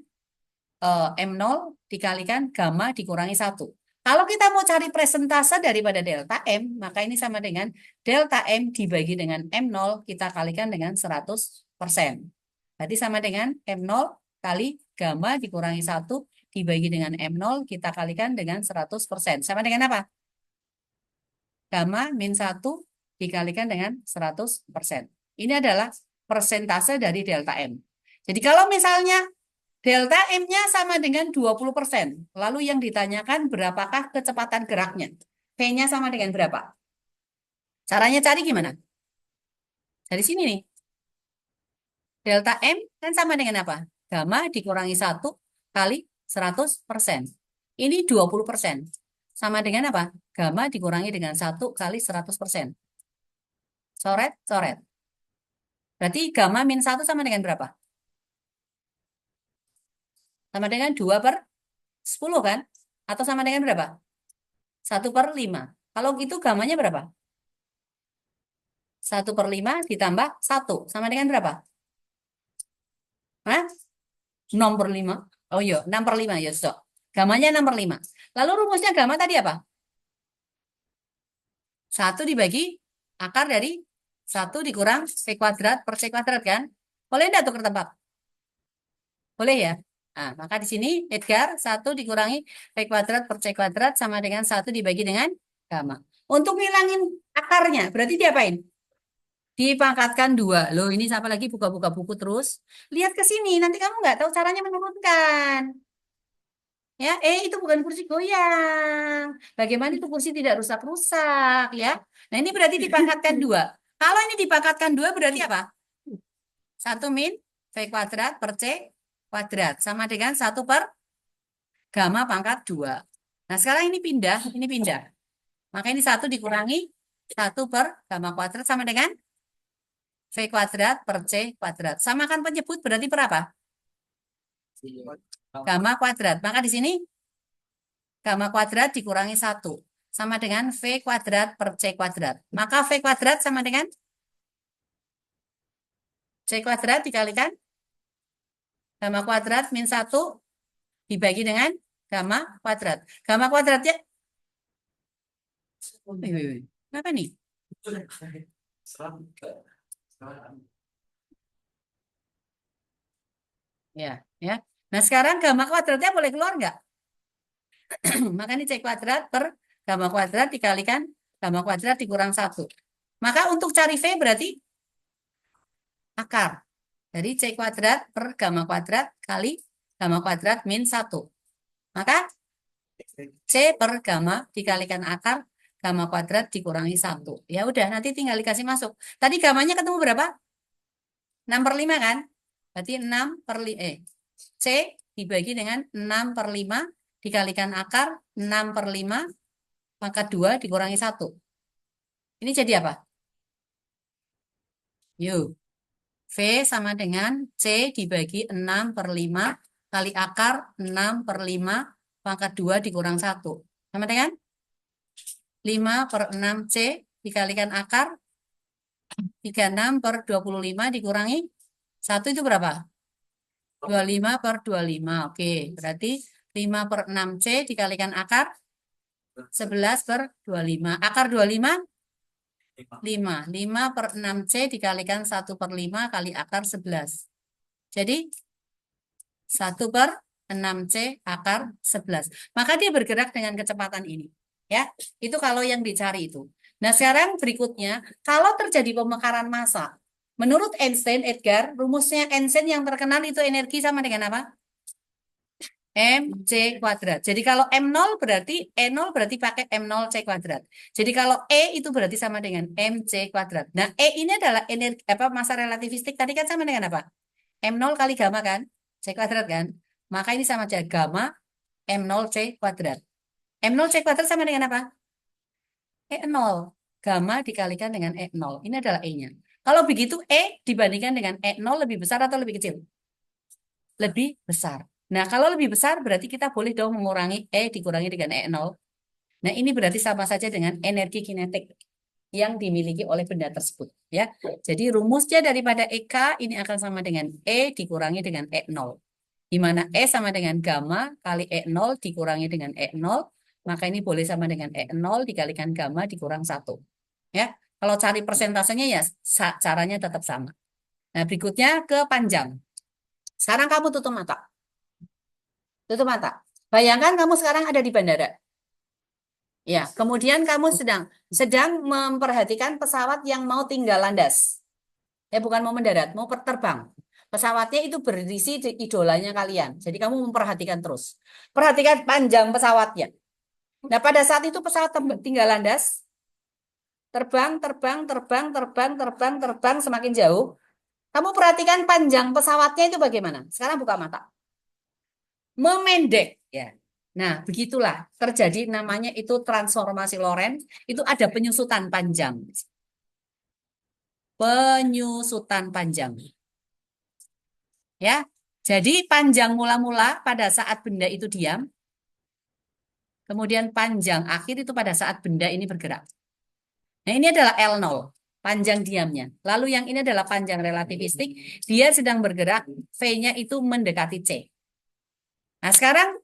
M0 dikalikan gamma dikurangi 1. Kalau kita mau cari presentase daripada delta M, maka ini sama dengan delta M dibagi dengan M0 kita kalikan dengan 100%. Berarti sama dengan M0 kali gamma dikurangi 1 dibagi dengan M0 kita kalikan dengan 100%. Sama dengan apa? Gamma min 1 dikalikan dengan 100%. Ini adalah persentase dari delta M. Jadi kalau misalnya delta M-nya sama dengan 20%, lalu yang ditanyakan berapakah kecepatan geraknya? V-nya sama dengan berapa? Caranya cari gimana? Dari sini nih. Delta M kan sama dengan apa? Gamma dikurangi 1 kali 100%. Ini 20%. Sama dengan apa? Gamma dikurangi dengan 1 kali 100%. Coret, coret. Berarti gamma min 1 sama dengan berapa? Sama dengan 2/10 kan? Atau sama dengan berapa? 1/5. Kalau gitu gammanya berapa? 1/5 ditambah 1. Sama dengan berapa? Hah? 6/5. Oh iya, 6/5 ya, so. Gammanya 6/5. Lalu rumusnya gamma tadi apa? 1 dibagi akar dari 1 dikurang C kuadrat per C kuadrat kan? Boleh enggak tuh ketebak? Boleh ya? Nah, maka di sini Edgar 1 dikurangi P kuadrat per C kuadrat sama dengan 1 dibagi dengan gamma. Untuk ngilangin akarnya, berarti diapain? Dipangkatkan 2. Loh, ini siapa lagi buka-buka buku terus? Lihat ke sini, nanti kamu nggak tahu caranya menurunkan. Ya, itu bukan kursi goyang. Bagaimana itu kursi tidak rusak-rusak, ya? Nah, ini berarti dipangkatkan 2. Kalau ini dipangkatkan 2 berarti apa? 1 min V kuadrat per C kuadrat sama dengan 1 per gamma pangkat 2. Nah, sekarang ini pindah. Maka ini 1 dikurangi 1 per gamma kuadrat sama dengan V kuadrat per C kuadrat. Samakan penyebut berarti berapa? Gamma kuadrat. Maka di sini gamma kuadrat dikurangi 1 sama dengan V kuadrat per C kuadrat. Maka V kuadrat sama dengan C kuadrat dikalikan gamma kuadrat min 1 dibagi dengan gamma kuadrat. Gamma kuadratnya, apa nih? Ya, ya. Nah, sekarang gamma kuadratnya boleh keluar nggak? Maka ini C kuadrat per gamma kuadrat dikalikan gamma kuadrat dikurang 1. Maka untuk cari V berarti akar. Dari C kuadrat per gamma kuadrat kali gamma kuadrat min 1. Maka C per gamma dikalikan akar gamma kuadrat dikurangi 1. Ya udah, nanti tinggal dikasih masuk. Tadi gamanya ketemu berapa? 6 per 5 kan? Berarti 6 per 5. C dibagi dengan 6 per 5 dikalikan akar 6 per 5 pangkat 2 dikurangi 1. Ini jadi apa? Yuk. V sama dengan C dibagi 6 per 5 kali akar 6 per 5 pangkat 2 dikurang 1. Sama dengan 5 per 6 C dikalikan akar 36 per 25 dikurangi 1 itu berapa? 25 per 25. Oke, berarti 5 per 6 C dikalikan akar 11 per 25. Akar 25? 5. 5 per 6 C dikalikan 1 per 5 kali akar 11. Jadi 1 per 6 C akar 11. Maka dia bergerak dengan kecepatan ini. Ya, itu kalau yang dicari itu. Nah, sekarang berikutnya, kalau terjadi pemekaran massa, menurut Einstein, Edgar, rumusnya Einstein yang terkenal itu energi sama dengan apa? MC kuadrat. Jadi kalau M0 berarti E0 berarti pakai M0 C kuadrat. Jadi kalau E itu berarti sama dengan MC kuadrat. Nah, E ini adalah energi apa massa relativistik tadi kan sama dengan apa? M0 kali gamma kan? C kuadrat kan? Maka ini sama aja gamma M0 C kuadrat. M0 C kuadrat sama dengan apa? E0. Gamma dikalikan dengan E0. Ini adalah E-nya. Kalau begitu E dibandingkan dengan E0 lebih besar atau lebih kecil? Lebih besar. Nah, kalau lebih besar berarti kita boleh dong mengurangi E dikurangi dengan E0. Nah, ini berarti sama saja dengan energi kinetik yang dimiliki oleh benda tersebut. Ya, jadi rumusnya daripada EK ini akan sama dengan E dikurangi dengan E0. Di mana E sama dengan gamma kali E0 dikurangi dengan E0, maka ini boleh sama dengan E0 dikalikan gamma dikurang 1. Ya, kalau cari persentasenya ya caranya tetap sama. Nah, berikutnya ke panjang. Sekarang kamu tutup mata. Tutup mata. Bayangkan kamu sekarang ada di bandara. Ya, kemudian kamu sedang memperhatikan pesawat yang mau tinggal landas. Bukan mau mendarat, mau terbang. Pesawatnya itu berisi idolanya kalian. Jadi kamu memperhatikan terus. Perhatikan panjang pesawatnya. Nah, pada saat itu pesawat tinggal landas, terbang semakin jauh. Kamu perhatikan panjang pesawatnya itu bagaimana? Sekarang buka mata. Memendek, ya. Nah, begitulah terjadi namanya itu transformasi Lorentz, itu ada penyusutan panjang. Penyusutan panjang. Ya. Jadi panjang mula-mula pada saat benda itu diam, kemudian panjang akhir itu pada saat benda ini bergerak. Nah, ini adalah L0, panjang diamnya. Lalu yang ini adalah panjang relativistik, dia sedang bergerak, V-nya itu mendekati C. Nah, sekarang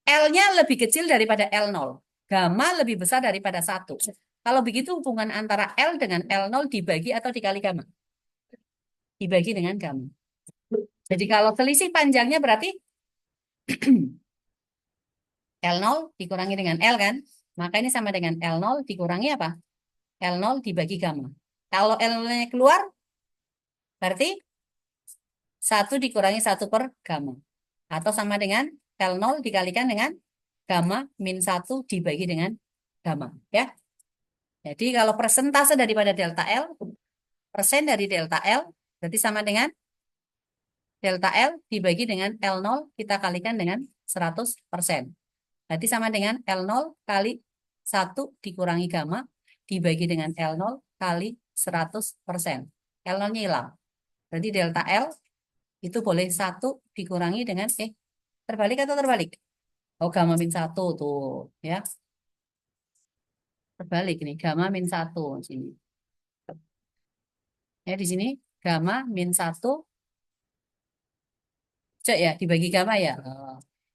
L-nya lebih kecil daripada L0. Gamma lebih besar daripada 1. Kalau begitu hubungan antara L dengan L0 dibagi atau dikali gamma? Dibagi dengan gamma. Jadi kalau selisih panjangnya berarti L0 dikurangi dengan L kan? Maka ini sama dengan L0 dikurangi apa? L0 dibagi gamma. Kalau L0-nya keluar, berarti 1 dikurangi 1 per gamma. Atau sama dengan L0 dikalikan dengan gamma min 1 dibagi dengan gamma. Ya. Jadi kalau persentase daripada delta L, persen dari delta L, berarti sama dengan delta L dibagi dengan L0 kita kalikan dengan 100%. Berarti sama dengan L0 kali 1 dikurangi gamma dibagi dengan L0 kali 100%. L0-nya hilang. Berarti delta L itu boleh 1 dikurangi dengan, terbalik atau terbalik? Oh, gamma min 1 tuh, ya. Terbalik nih, gamma min 1 sini. Ya, di sini gamma min 1, cek ya, dibagi gamma ya.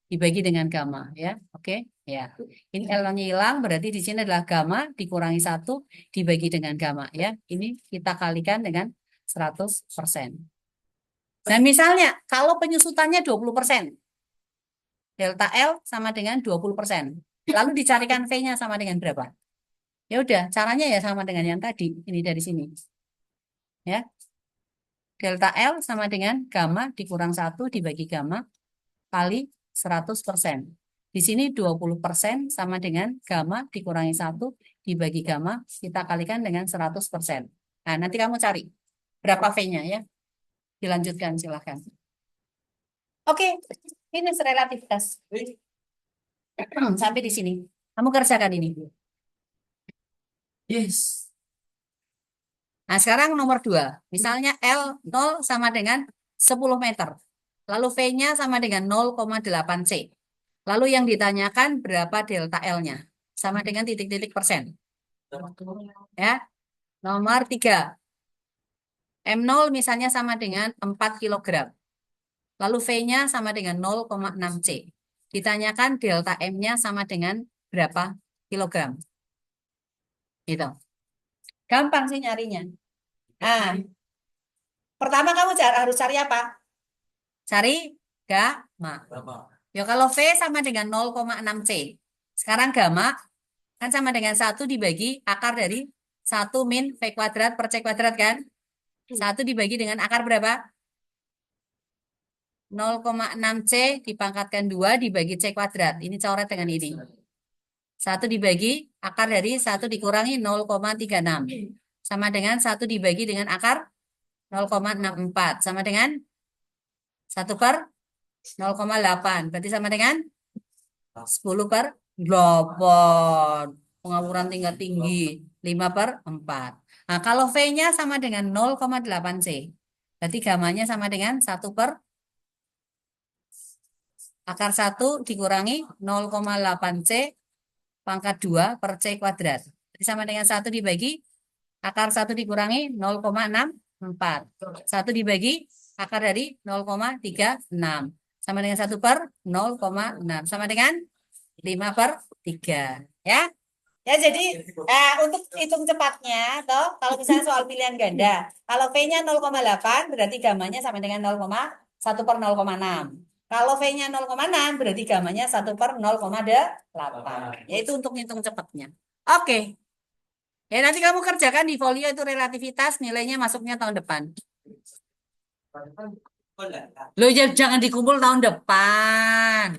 Dibagi dengan gamma, ya. Oke, ya. Ini L-nya hilang, berarti di sini adalah gamma dikurangi 1 dibagi dengan gamma, ya. Ini kita kalikan dengan 100%. Dan misalnya, kalau penyusutannya 20%, delta L sama dengan 20%. Lalu dicarikan V-nya sama dengan berapa? Ya udah, caranya ya sama dengan yang tadi. Ini dari sini. Ya. Delta L sama dengan gamma dikurang 1 dibagi gamma kali 100%. Di sini 20% sama dengan gamma dikurangi 1 dibagi gamma, kita kalikan dengan 100%. Nah, nanti kamu cari berapa V-nya ya. Dilanjutkan silahkan. Oke, ini relativitas. Sampai di sini. Kamu kerjakan ini. Yes. Nah, sekarang nomor 2. Misalnya L0 sama dengan 10 meter. Lalu V-nya sama dengan 0,8 C. Lalu yang ditanyakan berapa delta L-nya? Sama dengan titik-titik persen. Ya. Nomor 3. M0 misalnya sama dengan 4 kilogram. Lalu V-nya sama dengan 0,6 C. Ditanyakan delta M-nya sama dengan berapa kilogram? Gitu. Gampang sih nyarinya. Nah, pertama kamu harus cari apa? Cari gamma. Berapa? Ya kalau V sama dengan 0,6 C. Sekarang gamma kan sama dengan 1 dibagi akar dari 1 min V kuadrat per C kuadrat kan? 1 dibagi dengan akar berapa? 0,6 C dipangkatkan 2 dibagi C kuadrat. Ini coret dengan ini. 1 dibagi akar dari 1 dikurangi 0,36. Sama dengan 1 dibagi dengan akar 0,64. Sama dengan 1 per 0,8. Berarti sama dengan 10 per 8. Pengawuran tingkat tinggi. 5 per 4. Nah, kalau V-nya sama dengan 0,8 C. Berarti gamanya sama dengan 1 per akar 1 dikurangi 0,8 C pangkat 2 per C kuadrat. Jadi sama dengan 1 dibagi akar 1 dikurangi 0,64. 1 dibagi akar dari 0,36. Sama dengan 1 per 0,6. Sama dengan 5 per 3. Ya. Ya, jadi untuk hitung cepatnya, toh, kalau misalnya soal pilihan ganda, kalau V-nya 0,8 berarti gamanya sama dengan 0,1 per 0,6. Kalau V-nya 0,6 berarti gamanya 1 per 0,8. Yaitu untuk hitung cepatnya. Oke. Ya, nanti kamu kerjakan di folio itu relativitas, nilainya masuknya tahun depan. Loh, ya jangan dikumpul tahun depan.